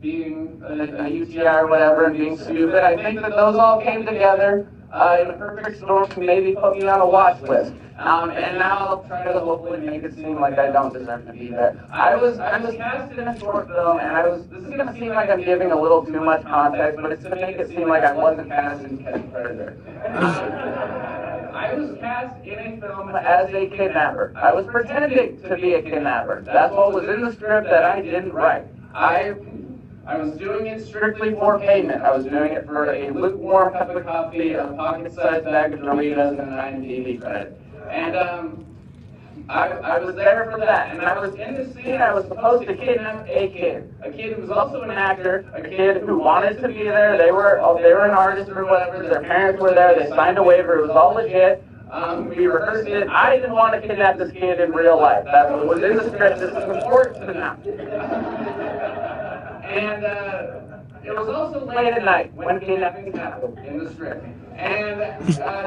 C: being a UTI or whatever and being stupid, I think that those all came together in a perfect storm to maybe put me on a watch list. And now I'll try to hopefully make it seem like I don't deserve to be there. I was cast in a short film, and this is going to seem like I'm giving a little too much context, but it's to make it seem like I wasn't cast in Catch Predator. I was cast in a film as a kidnapper. I was pretending to be a kidnapper. That's what was in the script that I didn't write. I was doing it strictly for payment. I was doing it for a lukewarm cup of coffee, a pocket-sized bag of Doritos, and an IMDb credit. And I was there for that, and I was in the scene. I was supposed to kidnap a kid who was also an actor, a kid who wanted to be there. They were an artist or whatever. Their parents were there. They signed a waiver. It was all legit. We rehearsed it. I didn't want to kidnap this kid in real life. That was in the script. This is important to know. And it was also late at night when kidnapping happened in the script. And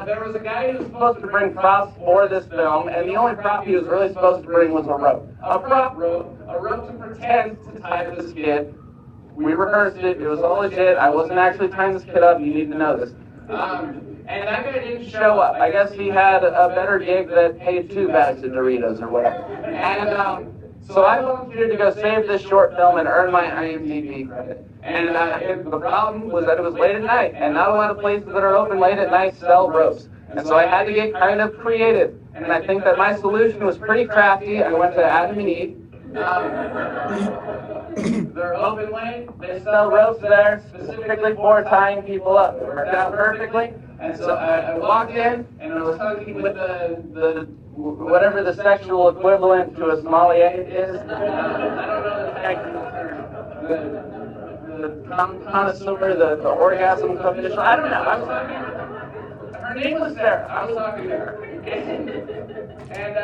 C: there was a guy who was supposed to bring props for this film, and the only prop he was really supposed to bring was a rope. A prop rope, a rope to pretend to tie this kid. We rehearsed it. It was all legit. I wasn't actually tying this kid up. You need to know this. And that guy didn't show up. I guess he had a better gig that paid 2 bags of Doritos or whatever. And so I volunteered to go save this short film and earn my IMDb credit. And the problem was that it was late at night, and not a lot of places that are open late at night sell ropes. And so I had to get kind of creative. And I think that my solution was pretty crafty. I went to Adam and Eve. They're open late. They sell ropes there specifically for tying people up. It worked out perfectly. And so I walked in, and I was hugging with the whatever the sexual equivalent to a sommelier is. I don't know the technical term. The connoisseur, the orgasm coefficient. I don't know. I was talking to her. Her name was Sarah. I was talking to her. And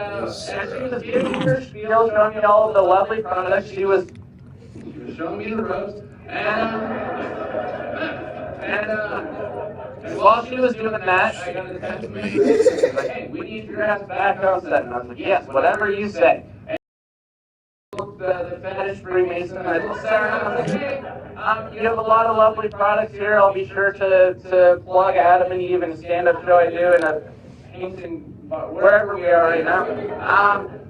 C: she was giving me her spiel, showing me all of the lovely products. She was showing me the ropes. And while she was doing that, I got a text message. She was like, hey, we need your ass back on set. And I was like, yes, whatever you say. And the fetish Freemason, and I told Sarah, I was like, hey, you have a lot of lovely products here. I'll be sure to plug Adam and Eve and a stand-up show I do in a painting, wherever we are right now.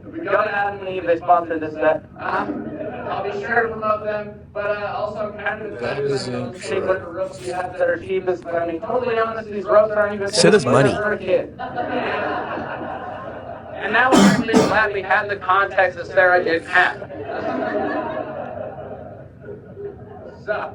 C: If we go to Adam and Eve, they sponsor this set. I'll be sure to promote them, but also I'm kind of excited to see what the ropes we have that are cheapest. But I mean, totally honest, these ropes aren't even
A: So does money.
C: for a kid. And now I'm really glad we had the context that Sarah didn't have. So,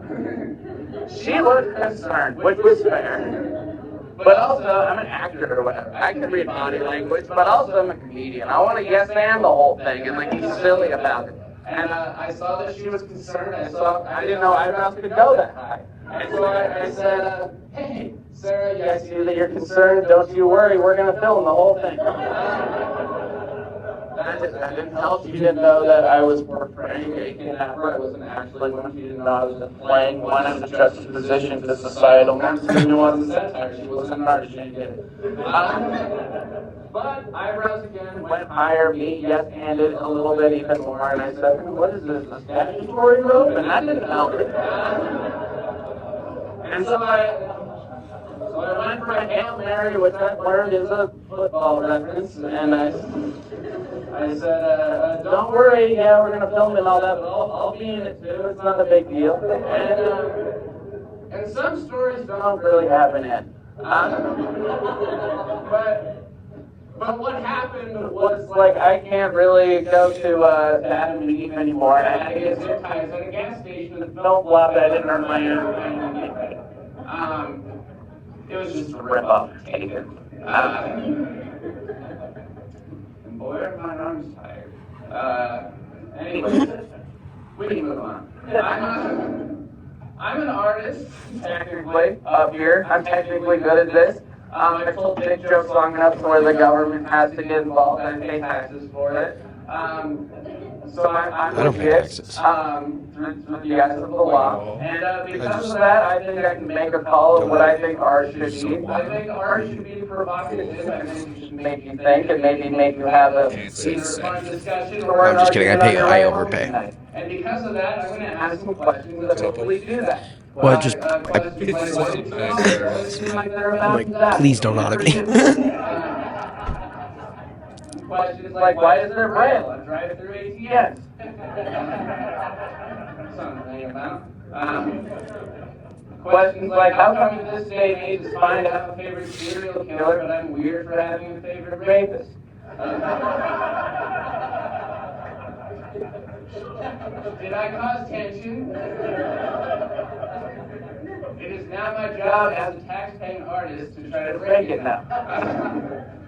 C: she looked concerned, which was fair. But also, I'm an actor or whatever. I can read body language, but also I'm a comedian. I want to yes and the whole thing and like be silly about it. And I saw that she was concerned. I didn't know eyebrows could go that high. And so I said, hey, Sarah, I see that you're concerned. Don't you worry. We're going to film the whole thing. That didn't help. She didn't know that I was portraying a kidnapper. I wasn't actually one. She didn't know I was just playing one of the juxtaposition to societal norms. She knew I was a satire. She wasn't an artist. She didn't get it. But eyebrows again went higher, me yes-handed a little bit even more, and I said, what is this, a statutory rope? And that didn't help it. And so I went for a Hail Mary, which I've learned is a football reference, and I said, don't worry, yeah, we're going to film and all that, but I'll be in it too, it's not a big deal. And some stories don't really have an end. But what happened was, like, I can't really go to Adam and Eve anymore, and I had to get zip ties at a gas station that felt flop. I didn't earn my own. It was just a rip-off taken. And boy, are my arms tired. Anyway, we can move on. I'm an artist, technically, up here. I'm technically good at this. I told big jokes long enough to where the government has to get involved and pay taxes for it. So I'm legit through the eyes of the law. And because of that, I think I can make a call of what I think art should be. I think art should be provocative. I think it should make you think and maybe make you have a fun discussion.
A: I'm just kidding. I overpay.
C: And because of that, I'm going to ask some questions that hopefully do that.
A: Well, I'm like, please don't audit me.
C: Questions like, why is there braille on drive-through ATMs? Something about. Questions like, how come in this day and age it's fine to have a favorite serial killer, but I'm weird for having a favorite rapist? Did I cause tension? It is now my job as a tax-paying artist to try to break it now.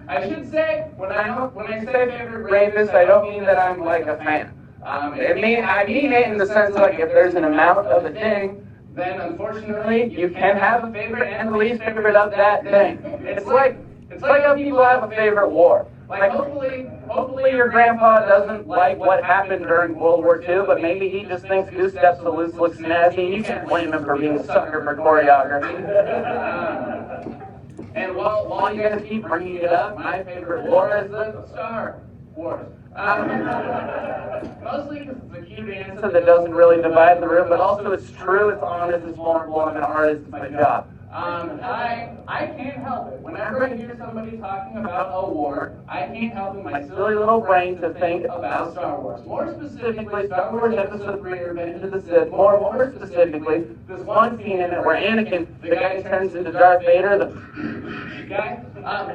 C: I should say, when I say favorite rapist, I don't mean that I'm like a fan. I mean it in the sense like if there's an amount of a thing, then unfortunately you can have a favorite and the least favorite of that thing. It's like how people have a favorite war. Like hopefully your grandpa doesn't like what happened during World War II, but maybe he just thinks Goose Salute looks snazzy, and you can't blame him for being a sucker for choreography. And while you guys keep bringing it up, my favorite war is the Star Wars. Mostly because it's a cute answer that doesn't really divide the room, but also it's true, it's honest, it's vulnerable, I'm an artist, it's my job. I can't help it. Whenever I hear somebody talking about a war, I can't help in my silly little brain to think about Star Wars. More specifically, Star Wars Episode 3, Revenge of the Sith. More specifically, this one scene in it where Anakin, the guy who turns into Darth Vader, the guy,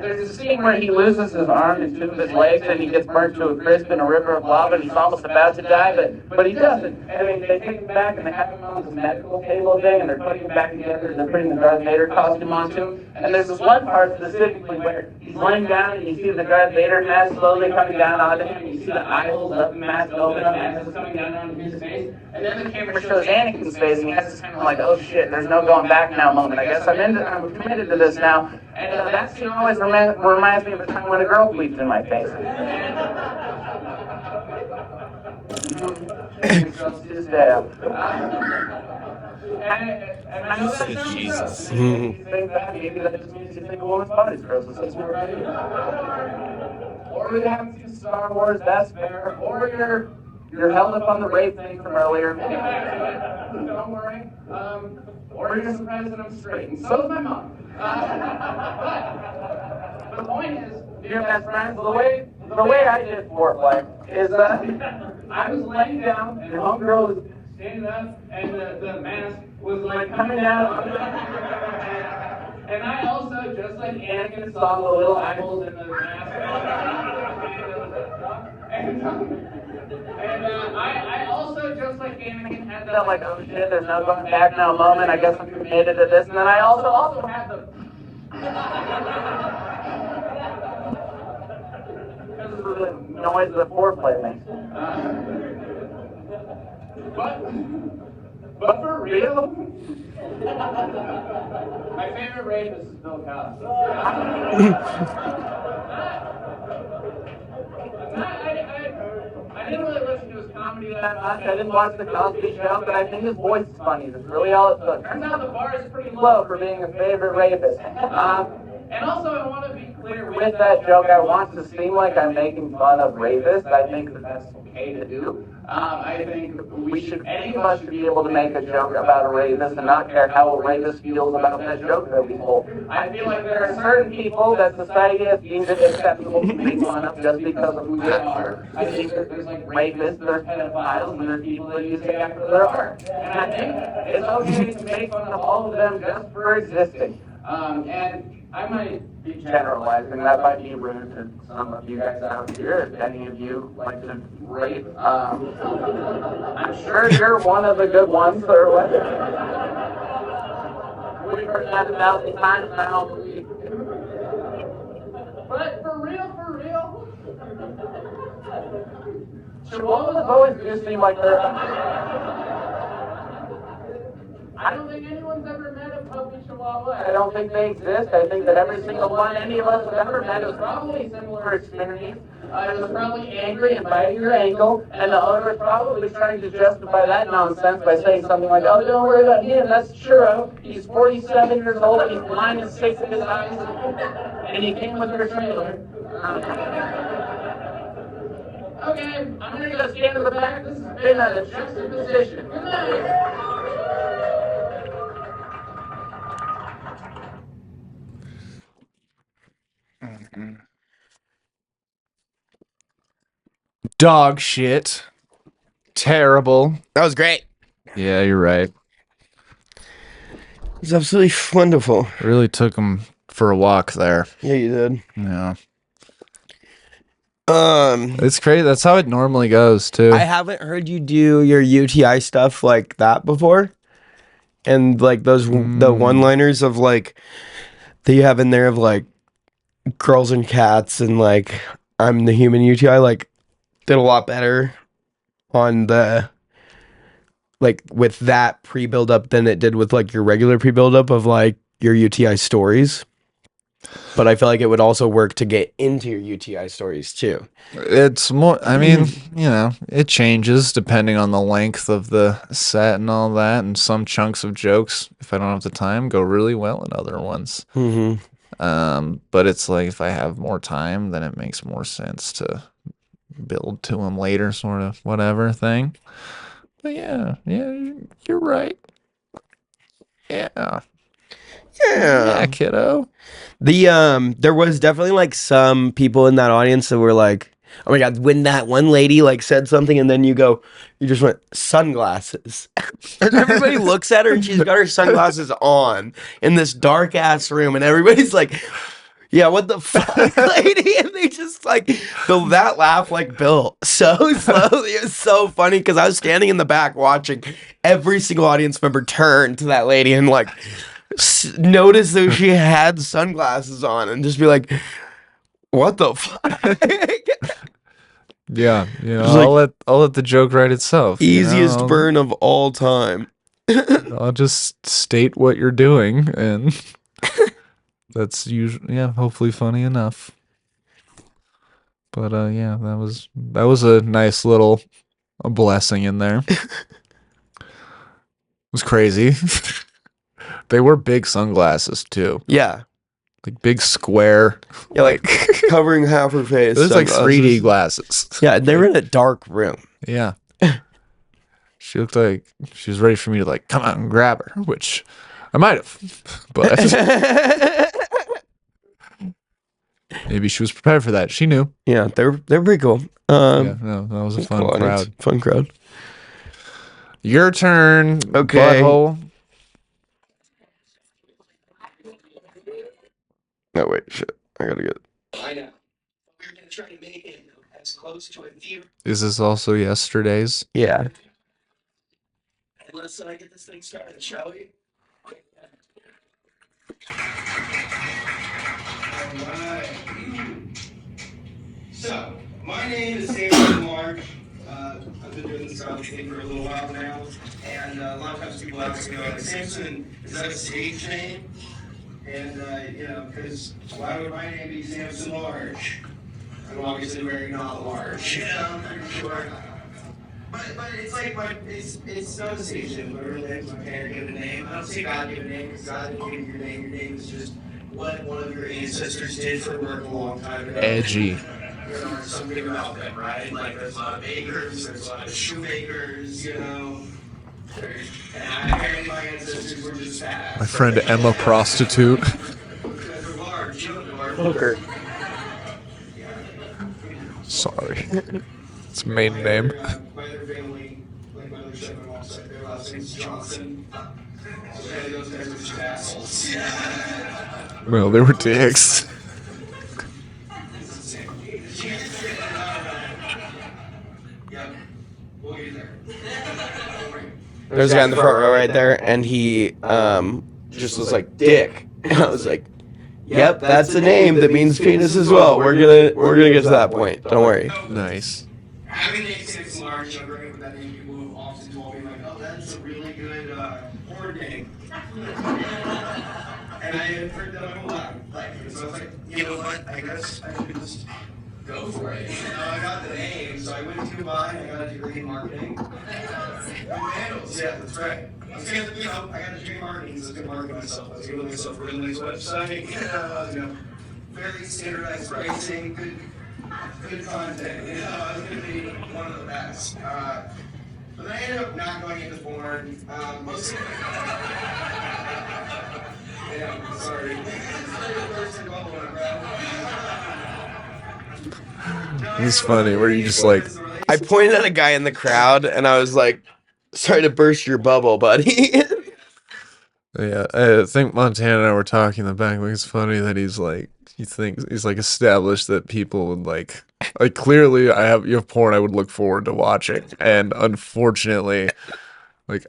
C: there's a scene where he loses his arm and two of his legs, and he gets burnt to a crisp in a river of lava, and he's almost about to die, but he doesn't. And I mean, they take him back, and they have him on this medical table thing, and they're putting him back together, and they're putting the Darth Vader costume onto him. And there's this one part specifically where he's laying down, and you see the Darth Vader mask slowly coming down onto him, and you see the eye holes of the mask open up as it's coming down onto his face. And then the camera shows Anakin's face, and he has this kind of like, oh shit, there's no going back now moment. I guess I'm committed to this now. And that scene always reminds me of the time when a girl queefed in my face. And I know that sounds
A: Jesus.
C: gross. You think that maybe that just means you think a woman's body's gross. Or you haven't seen Star Wars, that's fair. Or you're held up on the rape thing from earlier. Don't worry. Or you're surprised that I'm straight. And so is my mom. But the point is, dear best friends, the way I did foreplay is I was laying down and homegirl was standing up and the mask was like coming down. And I also, just like Anakin, saw the little eyeballs in the mask. And I also, just like Anakin, had that like, oh shit, there's no going back now moment. I guess I'm committed to this. And then I also had the... Because of the noise the foreplay makes. But for real, my favorite rapist is Bill Cosby. I didn't really listen to his comedy that much. I didn't watch the Cosby Show, but I think his voice is funny. That's really all it took. Turns out the bar is pretty low for being a favorite rapist. And also, I want to be clear with that joke. I want to seem like I'm making fun of rapists. I think that that's okay to do. I think any of us should be able to make a joke about a rapist and not care how a rapist feels about that joke that we told. I feel like there are certain people that society has deemed it acceptable to make fun of just because of who they are. I think there's like rapists, there's pedophiles, and there's people that use AI for their art. And I think it's okay to make fun of all of them just for existing. And I might be generalizing, that might be rude to some of you guys out here, if any of you like to rape. I'm sure you're one of the good ones, or what? We've heard that 1,000 times now. But for real, Chihuahuas always do seem like they're... I don't think anyone's ever met a puppy Chihuahua. I don't think they exist. I think that every single one any of us have ever met is probably a similar experience. It was probably angry and biting your ankle, and the owner was probably trying to justify that nonsense by saying something like, oh, don't worry about him, that's Churro. He's 47 years old, and he's blind in 6 of his eyes, and he came with your trailer. Okay, I'm going to go stand in the back. This has been a juxtaposition. Good night.
B: Dog shit. Terrible.
A: That was great.
B: Yeah, you're right.
A: It was absolutely wonderful.
B: Really took him for a walk there.
A: Yeah, you did.
B: Yeah. It's crazy. That's how it normally goes too.
A: I haven't heard you do your UTI stuff like that before, and like those the one-liners of like that you have in there of like Girls and Cats and like I'm the Human UTI like did a lot better on the like with that pre-build up than it did with like your regular pre-build up of like your UTI stories. But I feel like it would also work to get into your UTI stories too.
B: It's more, I mean, it changes depending on the length of the set and all that. And some chunks of jokes, if I don't have the time, go really well, and other ones.
A: Mm-hmm.
B: But it's like if I have more time, then it makes more sense to build to them later, sort of whatever thing. But yeah, you're right. Yeah,
A: Yeah.
B: kiddo.
A: There was definitely like some people in that audience that were like, oh my god, when that one lady like said something and then you just went sunglasses. And everybody looks at her and she's got her sunglasses on in this dark ass room and everybody's like, yeah, what the fuck, lady? And they just like that laugh like built so slowly. It was so funny because I was standing in the back watching every single audience member turn to that lady and like notice that she had sunglasses on and just be like, what the fuck?
B: Yeah,
A: Just like
B: I'll let the joke write itself.
A: easiest burn of all time.
B: I'll just state what you're doing, and that's usually hopefully funny enough. But yeah, that was a nice little blessing in there. It was crazy. They were big sunglasses too,
A: Yeah.
B: like big square.
A: Yeah, like covering half her face.
B: It was like
A: sunglasses.
B: 3D glasses.
A: Yeah, they were in a dark room.
B: Yeah. She looked like she was ready for me to like come out and grab her, which I might have, but maybe she was prepared for that. She knew.
A: Yeah, they're pretty cool.
B: Yeah, no, that was a fun
A: cool audience.
B: crowd.
A: Fun crowd.
B: Your turn.
A: Okay.
B: Butthole.
A: No wait, shit. I gotta get. I know. We're gonna try to make it as close to a view.
B: Is this also yesterday's?
A: Yeah. Let's get this thing started, shall we? Alright. So, my name is Samuel March. I've been doing this comedy thing for a little while now, and a lot of times people ask me, like, Samson, is that a stage name? And, because why would my name be Samson Large? I'm obviously very not large. I'm pretty sure. But it's like it's not a station, but really it's my parent given name. I don't say God given name because God didn't give you your name. Your name is just what one of your ancestors did for work a long time ago.
B: Edgy.
A: There are something about them, right? Like there's a lot of bakers, there's a lot of shoemakers, And apparently my ancestors were just fat.
B: My friend Emma Prostitute.
A: Hooker.
B: Sorry. It's maiden name.
A: My other family, like my other side, my mom's side, their last name's Johnson. So those guys were just assholes.
B: Well, they were dicks.
A: Yep, we'll get there. There's a guy in the front row right there, and he just was like, Dick. And I was like, yep, that's a name that means penis as well. We're gonna get to that point. Don't worry.
B: Nice.
A: Having named Samson Large, growing up with that name, people have often told me, like, oh, that's a really good porn name. And I had heard that my whole life. So I was like, you know what, I guess I should just go for it. I got the name, so I went to mine, I got a degree in marketing. Handles, yeah, that's right. I was gonna, I got a degree in marketing, so I was gonna market myself. I was gonna build myself a really nice website, very standardized pricing, good content. I was going to be one of the best. But then I ended up not going into porn. Mostly. Yeah, sorry.
B: It's funny where you just like.
A: I pointed at a guy in the crowd and I was like, sorry to burst your bubble, buddy.
B: Yeah, I think Montana and I were talking in the back. Like, it's funny that he's like, he thinks he's like established that people would like clearly you have porn I would look forward to watching, and unfortunately, like,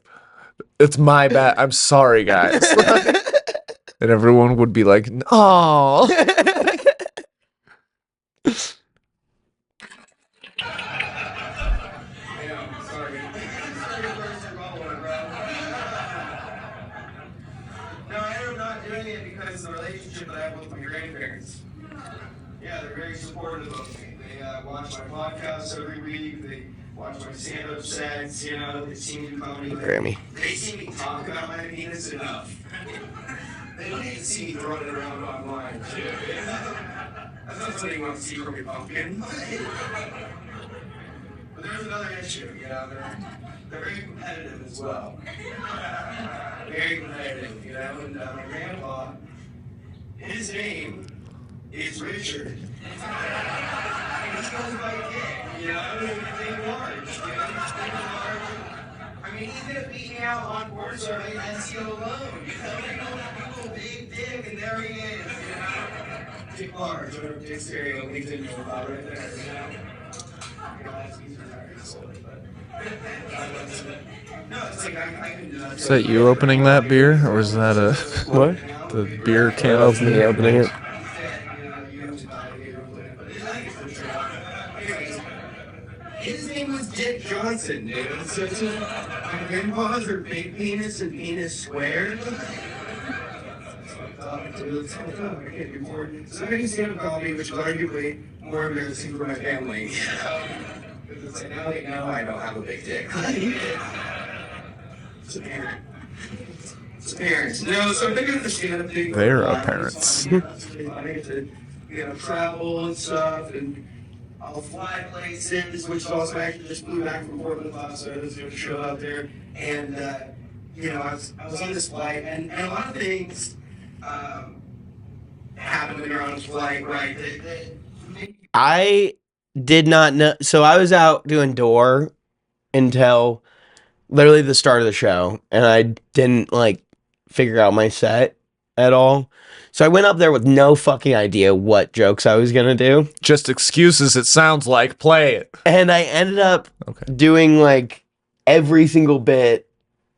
B: it's my bad. I'm sorry, guys. And everyone would be like, "Oh."
A: relationship that I have with my grandparents. Yeah, they're very supportive of me. They watch my podcasts every week. They watch my stand-up sets. You know, they see me do comedy. Grammy. They see me talk about my penis enough. They don't need to see me throwing it around online, too. That's not something you want to see from your pumpkin. But there's another issue, you know, they're very competitive as well. Very competitive, you know, and my grandpa, his name is Richard. And he goes by Dick, you know, he's big large, you know, he's big large. I mean, he's gonna beat me out on board survey SEO alone, you know, people big dick, and there he is, you know. Dick large, whatever Dick stereo we didn't know about right there, you know.
B: Is that you opening that beer, or is that a
A: What?
B: the beer can opening?
A: Me opening it. His name was Dick Johnson, dude. So my grandpas are big penis and penis squared. So I stand-up comedy, which is arguably more embarrassing for my family. Because now they know I don't have a big dick. It's apparent. It's apparent. No, so I'm thinking of the stand-up thing.
B: They're parents.
A: I get to, you know, travel and stuff, and I'll fly places, which is also actually just flew back from Portland last night. I was doing a show out there, and you know, I was on this flight, and a lot of things happen when you're on a flight, right? I did not know. So I was out doing door until literally the start of the show, and I didn't like figure out my set at all. So I went up there with no fucking idea what jokes I was gonna do.
B: Just excuses, it sounds like. Play it.
A: And I ended up doing like every single bit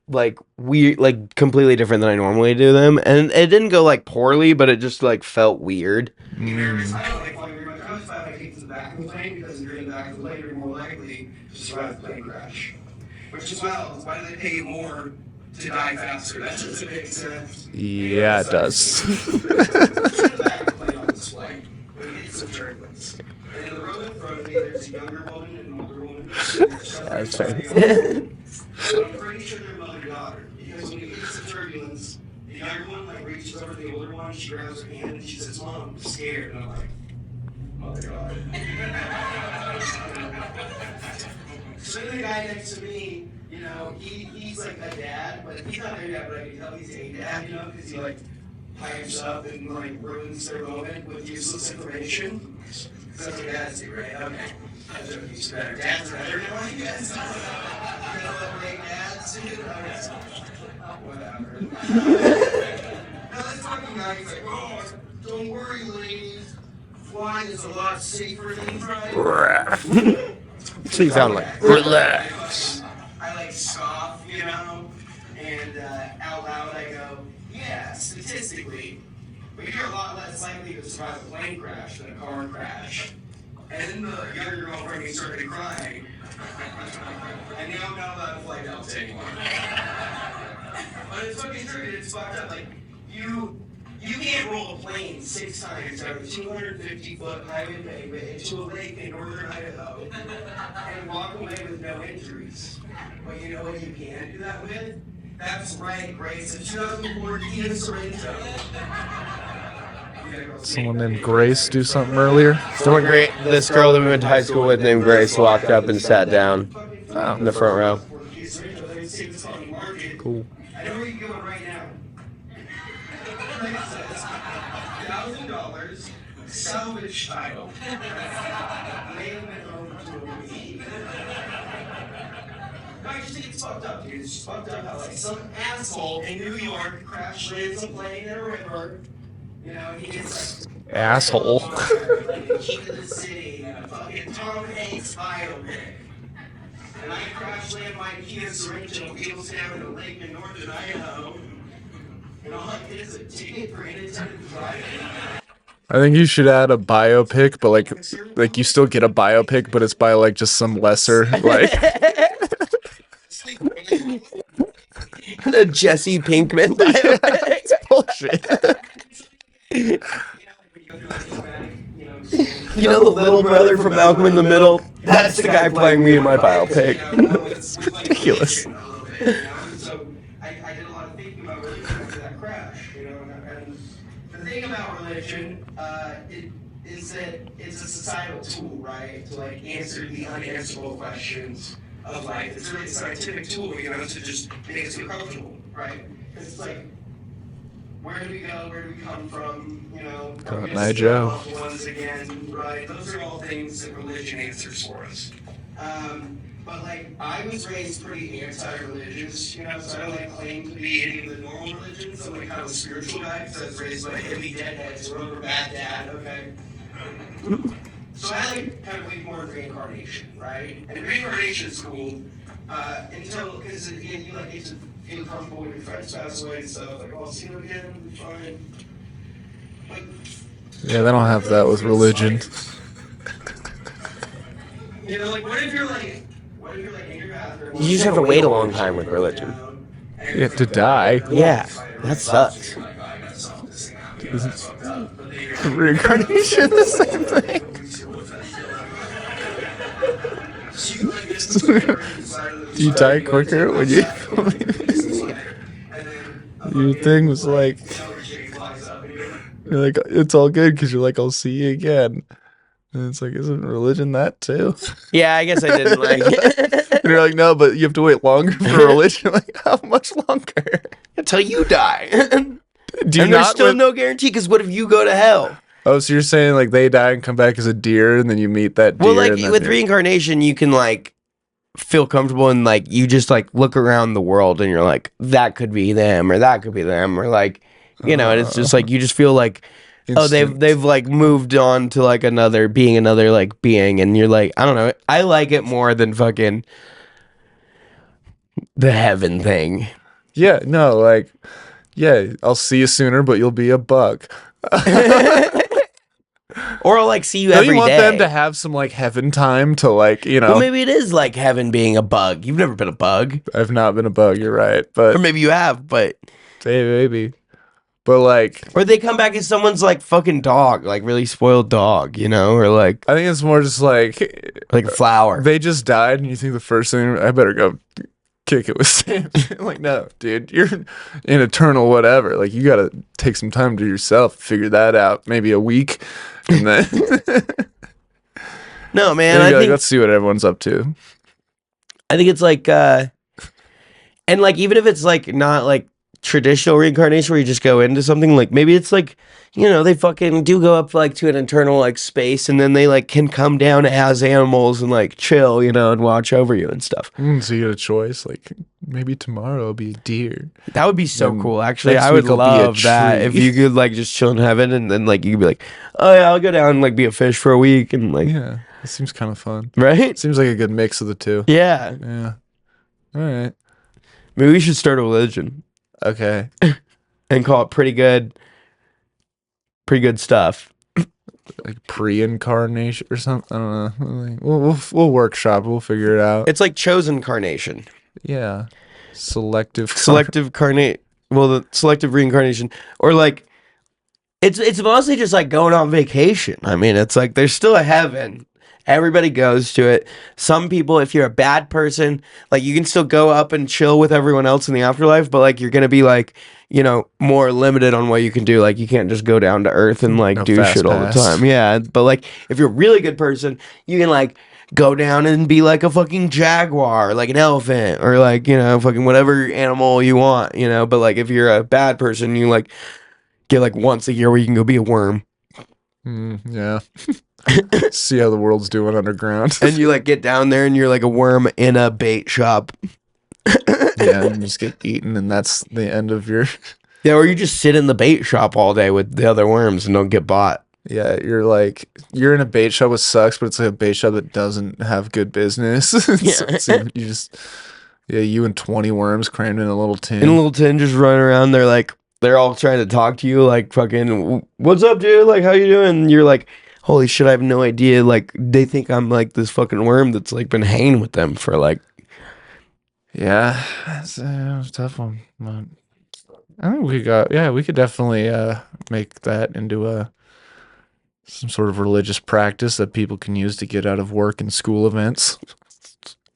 A: like weird, like completely different than I normally do them. And it didn't go like poorly, but it just like felt weird. Which is well, why do they pay you more to die faster? That doesn't make sense.
B: Yeah, it does.
A: And in the row in front of me, there's a younger woman and an older woman.
B: That's fair.
A: So I'm pretty sure they're mother-daughter, because when you get some turbulence, the younger one like reaches over to the older one, she grabs her hand and she says, "Mom, I'm scared." And I'm like, mother-daughter. So then the guy next to me, you know, he's like a dad, but he's not their dad, but I can tell he's a dad, you know, because he like pipes up and like ruins their moment with useless information. That's what dads do, right? Okay. That's what used to better. Dads are better now, I guess. You know what great dads do? Okay. Whatever. Now this fucking guy, he's like, "Oh, don't worry, ladies. Flying is a lot safer than driving." So you sound like, relax. I like scoff, you know, and out loud I go, "Yeah, statistically, but you're a lot less likely to survive a plane crash than a car crash." And then the younger girlfriend started crying. And now I'm not allowed to fly Delta anymore. But it's fucking true, it's fucked up. Like, you can't roll a plane 6 times over 250-foot highway pavement into a lake in northern Idaho and walk away with no injuries. But you know what you can do that with? That's right, Grace. A 2004 Kia Sorrento.
B: Someone named Grace do something earlier?
A: Someone great. This girl that we went to high school with named Grace walked up and sat down in the front row.
B: Cool.
A: I know where you're going right now. $1,000 salvage title. I just think it's fucked up, dude. It's just fucked up how like some asshole in New York crash lands a plane in a river. You know, he gets like
B: asshole.
A: Key to the city and a fucking Tom Hanks biopic. And I crash land my Kia Sorrento wheels down in a lake in northern Idaho. And all I get is a ticket for inattentive driving.
B: I think you should add a biopic, but like you still get a biopic, but it's by like just some lesser like
A: the Jesse Pinkman biopic.
B: bullshit.
A: You know the little brother from Malcolm in the Middle? That's the guy playing me in my biopic.
B: It's ridiculous.
C: So I did a lot of thinking about religion after that crash, and the thing about religion is that it's a societal tool, right, to like answer the unanswerable questions of life. It's really a scientific tool, to just make us feel comfortable, right? It's like, where do we go? Where do we come from?
B: Cotton Eye Joe.
C: Ones again, right? Those are all things that religion answers for us. But like, I was raised pretty anti-religious, so I don't like claim to be any of the normal religions. I'm like kind of a spiritual guy, because I was raised by hippie deadheads who were bad dad, okay? So I like kind of believe more in reincarnation, right? And reincarnation is cool because again, you like get to feel comfortable when your friends pass away and stuff. Like, oh, I'll see you again, we'll be fine. But
B: Yeah, they don't have that with religion.
C: like, what if you're like in your bathroom?
A: You just have to wait a long time with religion.
B: You have to die.
A: Yeah, that sucks.
B: Reincarnation, the same thing. Do you die quicker when you? Your thing was like, you're like, it's all good because you're like, I'll see you again. And it's like, isn't religion that too?
A: Yeah, I guess I didn't like it.
B: And you're like, no, but you have to wait longer for religion. Like, how much longer?
A: Until you die.
B: Do you
A: And there's
B: not
A: still
B: live-
A: no guarantee, because what if you go to hell?
B: Oh, so you're saying like they die and come back as a deer, and then you meet that deer.
A: Well, like
B: and then
A: with
B: you-
A: reincarnation, you can like feel comfortable and like you just like look around the world and you're like, that could be them or that could be them, or like, and it's just like you just feel like, oh,
B: Instant.
A: they've like moved on to like another like being, and you're like, I don't know, I like it more than fucking the heaven thing.
B: Yeah, no, like, yeah, I'll see you sooner, but you'll be a bug.
A: Or I'll like see you
B: Don't
A: every
B: you want
A: day.
B: them to have some like heaven time to like,
A: Well, maybe it is like heaven being a bug. You've never been a bug.
B: I've not been a bug, you're right,
A: Or
B: but
A: maybe you have, but
B: maybe. But like,
A: or they come back as someone's like fucking dog, like really spoiled dog, or like
B: I think it's more just like
A: a flower.
B: they just died, and you think the first thing, I better go kick it with Sam. Like, no, dude, you're an eternal whatever. Like, you gotta take some time to yourself, figure that out. Maybe a week, and then
A: No, man,
B: then
A: I
B: you're like,
A: think
B: let's see what everyone's up to.
A: it's like and like even if it's like not like traditional reincarnation where you just go into something, like maybe it's like, they fucking do go up like to an internal like space, and then they like can come down as animals and like chill, and watch over you and stuff.
B: So you get a choice, like maybe tomorrow I'll be a deer.
A: That would be so
B: Then
A: cool. Actually,
B: next
A: I would
B: week I'll be a
A: love that if
B: tree.
A: you could like just chill in heaven, and then like you could be like, oh yeah, I'll go down and like be a fish for a week, and like,
B: Yeah, it seems kind of fun.
A: right?
B: Seems like a good mix of the two.
A: Yeah,
B: Yeah. All right.
A: maybe we should start a religion
B: Okay.
A: and call it pretty good stuff.
B: Like pre-incarnation or something. I don't know. Like, we'll workshop. We'll figure it out.
A: It's like chosen carnation,
B: Yeah. Selective.
A: selective carnate. Well, the selective reincarnation, or like, it's mostly just like going on vacation. I mean, it's like there's still a heaven. Everybody goes to it. Some people, if you're a bad person, like you can still go up and chill with everyone else in the afterlife, but like you're gonna be like, more limited on what you can do. Like you can't just go down to earth and like
B: No
A: do
B: fast
A: shit all the
B: pass.
A: time. Yeah, but like if you're a really good person, you can like go down and be like a fucking jaguar, like an elephant, or like fucking whatever animal you want. But like if you're a bad person, you like get like once a year where you can go be a worm.
B: Yeah. See how the world's doing underground.
A: And you like get down there and you're like a worm in a bait shop.
B: Yeah, and just get eaten, and that's the end of your.
A: Yeah, or you just sit in the bait shop all day with the other worms and don't get bought.
B: Yeah, you're in a bait shop, which sucks, but it's like a bait shop that doesn't have good business. So you just, you and 20 worms crammed in a little tin.
A: In a little tin, just running around. They're all trying to talk to you, like fucking, what's up, dude? Like, how you doing? And you're like, holy shit, I have no idea. Like, they think I'm like this fucking worm that's like been hanging with them for like.
B: Yeah, it's a tough one. But I think we could definitely make that into a some sort of religious practice that people can use to get out of work and school events.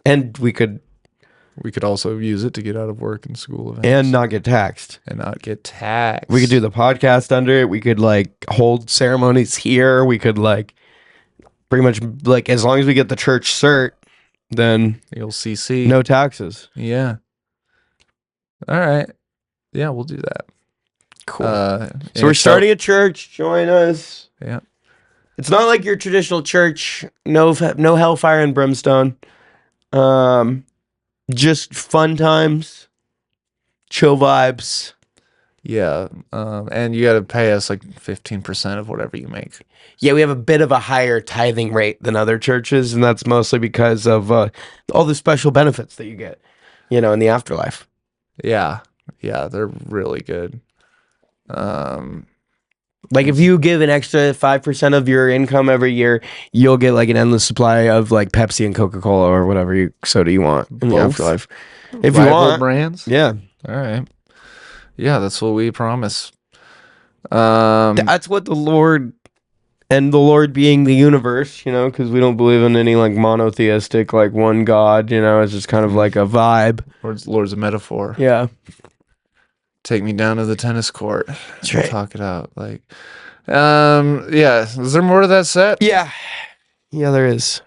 A: And we could
B: also use it to get out of work and school events.
A: and not get taxed.
B: And not get taxed.
A: We could do the podcast under it. We could like hold ceremonies here. We could like pretty much like as long as we get the church cert, then
B: the LCC.
A: no taxes.
B: Yeah. All right. Yeah, we'll do that.
A: Cool.
B: So
A: So we're starting a church. Join us.
B: Yeah.
A: It's not like your traditional church. No hellfire and brimstone. Just fun times, chill vibes.
B: Yeah. And you got to pay us like 15% of whatever you make.
A: Yeah, we have a bit of a higher tithing rate than other churches, and that's mostly because of all the special benefits that you get, in the afterlife.
B: Yeah. Yeah, they're really good.
A: Like if you give an extra 5% of your income every year, you'll get like an endless supply of like Pepsi and Coca-Cola or whatever soda you want in the
B: Both?
A: afterlife. If you
B: rival
A: want,
B: brands?
A: yeah.
B: All right. Yeah, that's what we promise.
A: That's what the Lord, and the Lord being the universe, because we don't believe in any like monotheistic, like one God, it's just kind of like a vibe.
B: Lord's a metaphor.
A: Yeah.
B: Take me down to the tennis court.
A: That's right.
B: Talk it out. Like, yeah. Is there more to that set?
A: Yeah. Yeah, there is.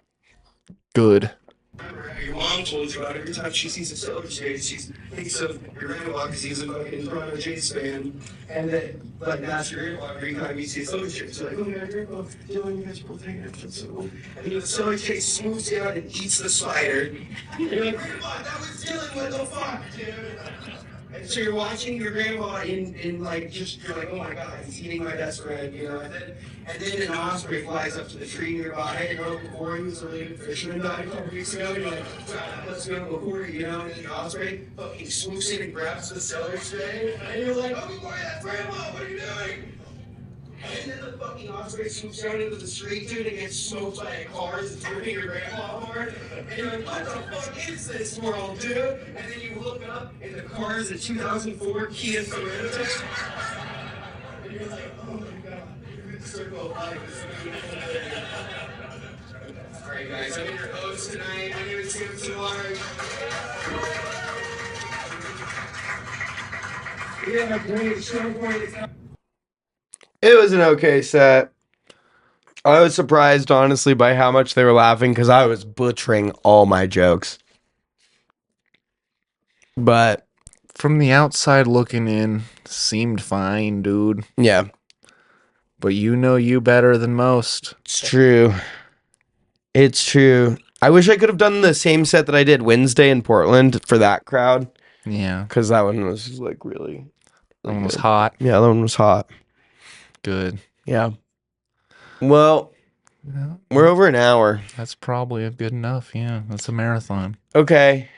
B: Good.
D: Remember how your mom told you about every time she sees a Steelers game, she thinks of your grandpa because he's a fucking Toronto Jays fan, and that like that's your grandpa every time you see a Steelers game. So like, oh yeah, grandpa, Dylan, you guys are both hanging out for so cool. And the Steelers Chase smooths down and eats the spider. And you're like, grandpa, that was Dylan, what the fuck, dude? And so you're watching your grandpa in like you're like, oh my god, he's eating my best friend, and then an osprey flies up to the tree nearby, and before he was a really good fisherman died a couple weeks ago, and you're like, wow, let's go before, and then the osprey fucking swoops in and grabs the cellar's tray, and you're like, oh boy, that's grandpa, what are you doing? And then the fucking osprey swoops down into the street, dude, and gets smoked by a car that's ripping your grandpa apart. And you're like, what the fuck is this world, dude? And then you look up, and the car is a 2004 Kia Sorento. And you're like, oh my god, you're in the circle of life. Alright, guys, I'm your host tonight. My name is Tim Talar. Yeah, great show for you.
A: It was an okay set. I was surprised, honestly, by how much they were laughing because I was butchering all my jokes. But
B: From the outside looking in, seemed fine, dude.
A: yeah,
B: But you know you better than most.
A: it's true. It's true. I wish I could have done the same set that I did Wednesday in Portland for that crowd
B: Yeah.
A: because that one was like really
B: That one was
A: good.
B: hot.
A: Yeah, that one was hot.
B: Good.
A: Yeah. Well,
B: Yeah,
A: we're over an hour.
B: that's probably good enough. Yeah, that's a marathon.
A: Okay.